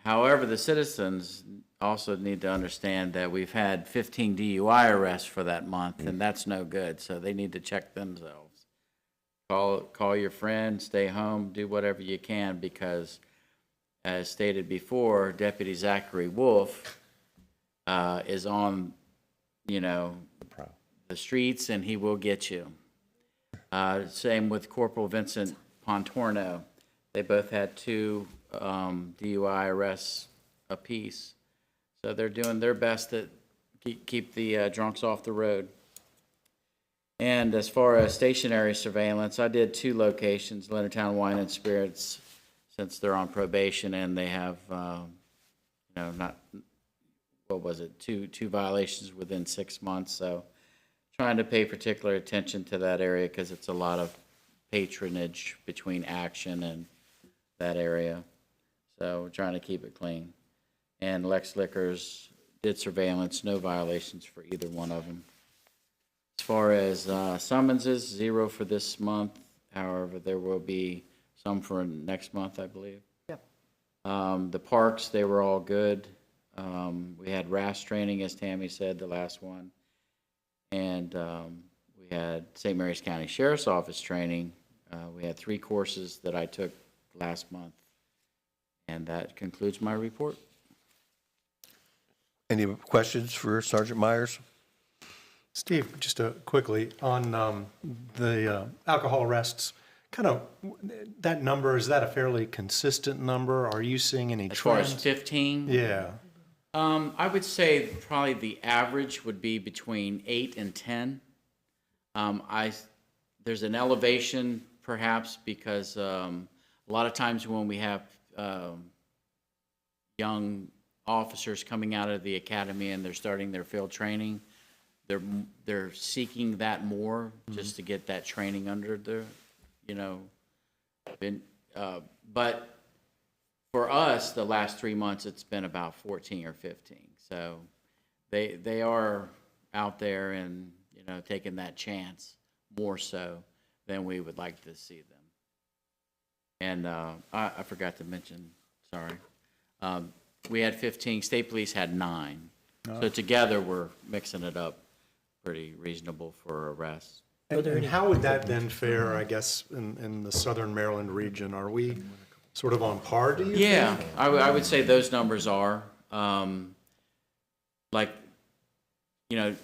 However, the citizens also need to understand that we've had 15 DUI arrests for that month, and that's no good, so they need to check themselves. Call your friend, stay home, do whatever you can, because as stated before, Deputy Zachary Wolf is on, you know, the streets, and he will get you. Same with Corporal Vincent Pontorno. They both had 2 DUI arrests apiece. So they're doing their best to keep the drunks off the road. And as far as stationary surveillance, I did 2 locations, Leonardtown Wine and Spirits, since they're on probation, and they have, you know, not, what was it, two violations within 6 months. So trying to pay particular attention to that area because it's a lot of patronage between Action and that area. So we're trying to keep it clean. And Lex Liquors did surveillance, no violations for either one of them. As far as summonses, 0 for this month. However, there will be some for next month, I believe. Yep. The parks, they were all good. We had RAS training, as Tammy said, the last one. And we had St. Mary's County Sheriff's Office training. We had 3 courses that I took last month. And that concludes my report. Any questions for Sergeant Myers? Steve, just quickly, on the alcohol arrests, kind of that number, is that a fairly consistent number? Are you seeing any As far as trends? 15? Yeah. I would say probably the average would be between 8 and 10. There's an elevation perhaps because a lot of times when we have young officers coming out of the academy and they're starting their field training, they're seeking that more just to get that training under the, you know, but for us, the last 3 months, it's been about 14 or 15. So they are out there and, you know, taking that chance more so than we would like to see them. And I forgot to mention, sorry, we had 15, State Police had 9. So together, we're mixing it up pretty reasonable for arrests. And how would that then fare, I guess, in the southern Maryland region? Are we sort of on par, do you think? Yeah, I would say those numbers are. Like, you know,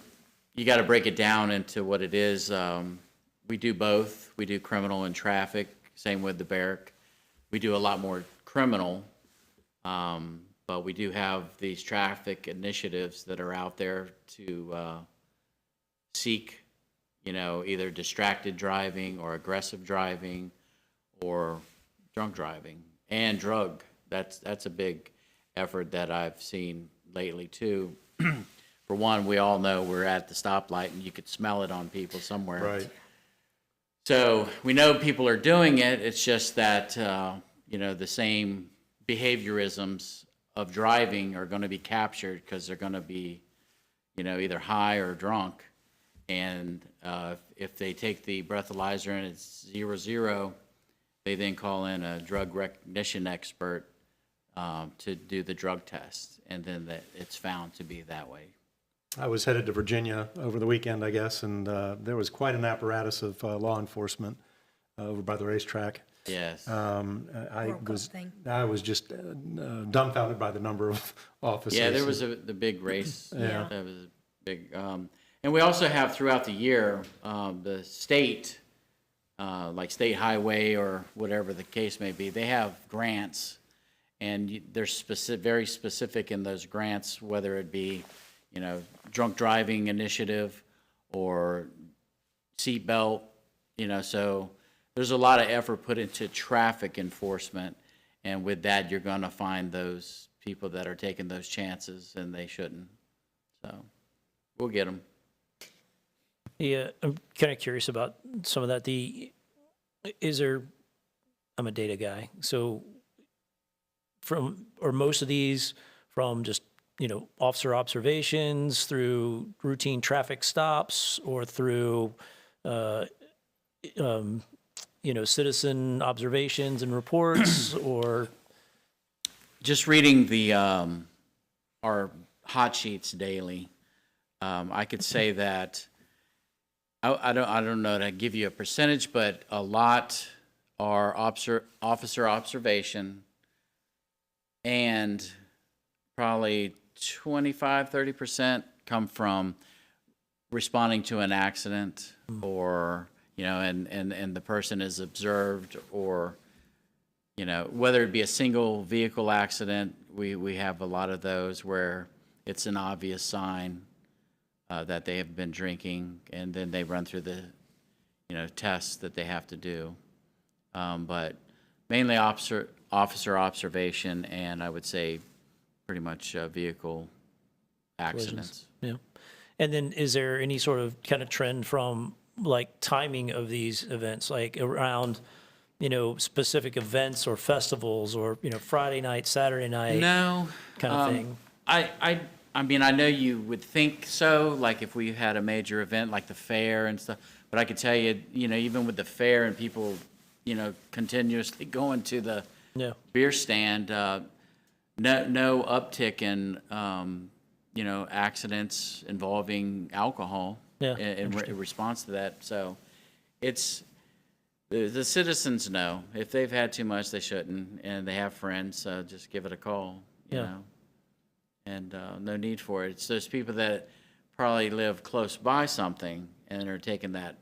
you got to break it down into what it is. We do both. We do criminal and traffic, same with the barrack. We do a lot more criminal, but we do have these traffic initiatives that are out there to seek, you know, either distracted driving or aggressive driving or drunk driving and drug. That's a big effort that I've seen lately too. For one, we all know we're at the stoplight and you could smell it on people somewhere. Right. So we know people are doing it. It's just that, you know, the same behaviorisms of driving are going to be captured because they're going to be, you know, either high or drunk. And if they take the breathalyzer and it's 0, they then call in a drug recognition expert to do the drug test. And then it's found to be that way. I was headed to Virginia over the weekend, I guess, and there was quite an apparatus of law enforcement over by the racetrack. Yes. I was just dumbfounded by the number of officers. Yeah, there was the big race. Yeah. That was a big. And we also have throughout the year, the state like State Highway or whatever the case may be, they have grants, and they're very specific in those grants, whether it be, drunk driving initiative or seatbelt, so there's a lot of effort put into traffic enforcement, and with that, you're going to find those people that are taking those chances, and they shouldn't. So we'll get them. Yeah, I'm kind of curious about some of that. I'm a data guy, so most of these from just, officer observations through routine traffic stops or through, citizen observations and reports or? Just reading our hot sheets daily, I could say that I don't know to give you a percentage, but a lot are officer observation, and probably 25-30% come from responding to an accident, or and the person is observed, or whether it be a single vehicle accident. We have a lot of those where it's an obvious sign that they have been drinking, and then they run through the tests that they have to do. But mainly officer observation, and I would say pretty much vehicle accidents. Yeah. And then is there any sort of kind of trend from like timing of these events, like around, specific events or festivals or, Friday night, Saturday night? No. Kind of thing? I mean, I know you would think so, like if we had a major event like the fair and stuff, but I could tell you, even with the fair and people, continuously going to the beer stand, no uptick in, accidents involving alcohol in response to that. So it's, the citizens know if they've had too much, they shouldn't, and they have friends, so just give it a call, you know. And no need for it. It's those people that probably live close by something and are taking that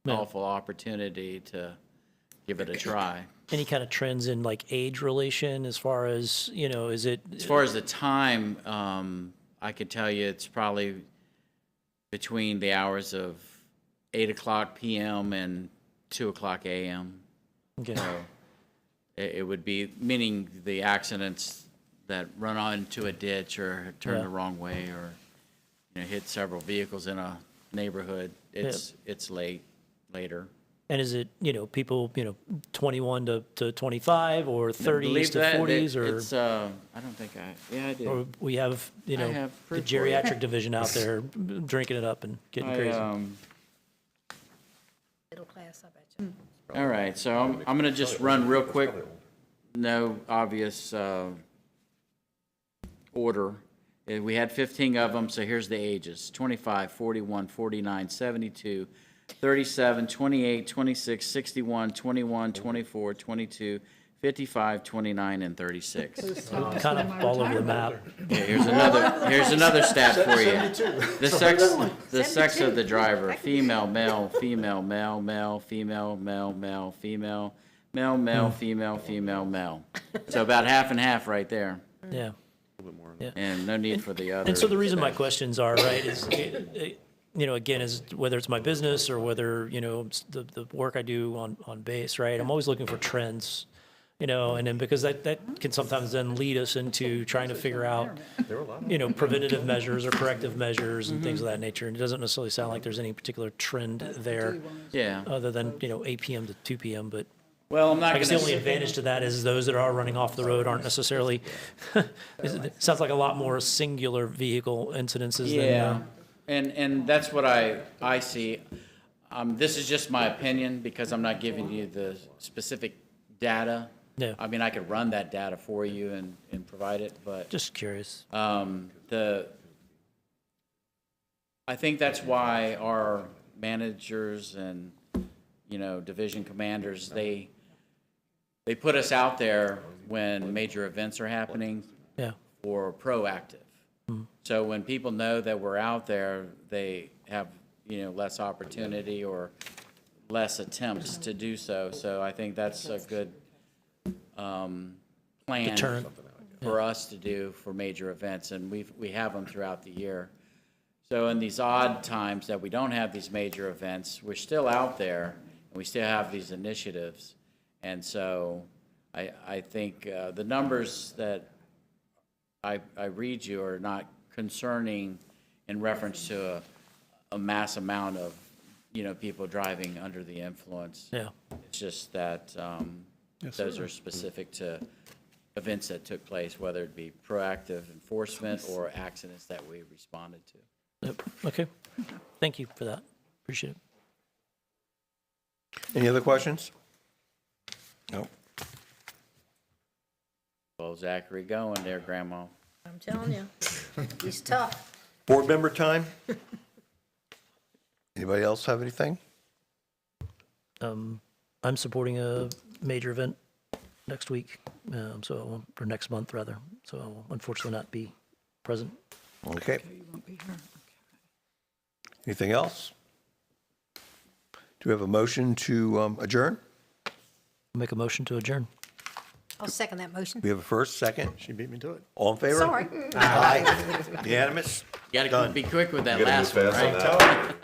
awful opportunity to give it a try. Any kind of trends in like age relation as far as, is it? As far as the time, I could tell you it's probably between the hours of 8 o'clock p.m. and 2 o'clock a.m. Okay. So it would be, meaning the accidents that run onto a ditch or turn the wrong way, or hit several vehicles in a neighborhood. It's later. And is it, people, 21 to 25 or 30s to 40s, or? It's, I don't think I do. Or we have, the geriatric division out there drinking it up and getting crazy. Middle class, I bet you. All right, so I'm going to just run real quick. No obvious order. We had 15 of them, so here's the ages: 25, 41, 49, 72, 37, 28, 26, 61, 21, 24, 22, 55, 29, and 36. Kind of all over the map. Yeah, here's another stat for you. The sex of the driver: female, male, female, male, male, female, male, male, female, male, male, female, female, male. So about half and half right there. Yeah. Yeah. And no need for the other. And so the reason my questions are, right, is, again, is whether it's my business or whether, the work I do on base, right, I'm always looking for trends, and then because that can sometimes then lead us into trying to figure out, preventative measures or corrective measures and things of that nature. And it doesn't necessarily sound like there's any particular trend there. Yeah. Other than, 8 p.m. to 2 p.m., but. Well, I'm not I guess the gonna only say- advantage to that is those that are running off the road aren't necessarily, it sounds like a lot more singular vehicle incidences Yeah, than. and that's what I see. This is just my opinion because I'm not giving you the specific data. Yeah. I mean, I could run that data for you and provide it, but. Just curious. I think that's why our managers and, division commanders, they put us out there when major events are happening. Yeah. For proactive. So when people know that we're out there, they have, less opportunity or less attempts to do so. So I think that's a good plan Deterrent. for us to do for major events, and we have them throughout the year. So in these odd times that we don't have these major events, we're still out there, and we still have these initiatives. And so I think the numbers that I read you are not concerning in reference to a mass amount of, people driving under the influence. Yeah. It's just that those are specific to events that took place, whether it be proactive enforcement or accidents that we responded to. Yep. Okay. Thank you for that. Appreciate it. Any other questions? No. Well, Zachary going there, Grandma. I'm telling you, he's tough. Board member time? Anybody else have anything? I'm supporting a major event next week, or next month rather. So I will unfortunately not be present. Okay. Anything else? Do we have a motion to adjourn? Make a motion to adjourn. I'll second that motion. We have a first, second. She beat me to it. All in favor? Sorry. Aye. Unanimous? You got to Done. be quick with that You gotta last move one, fast on right? that.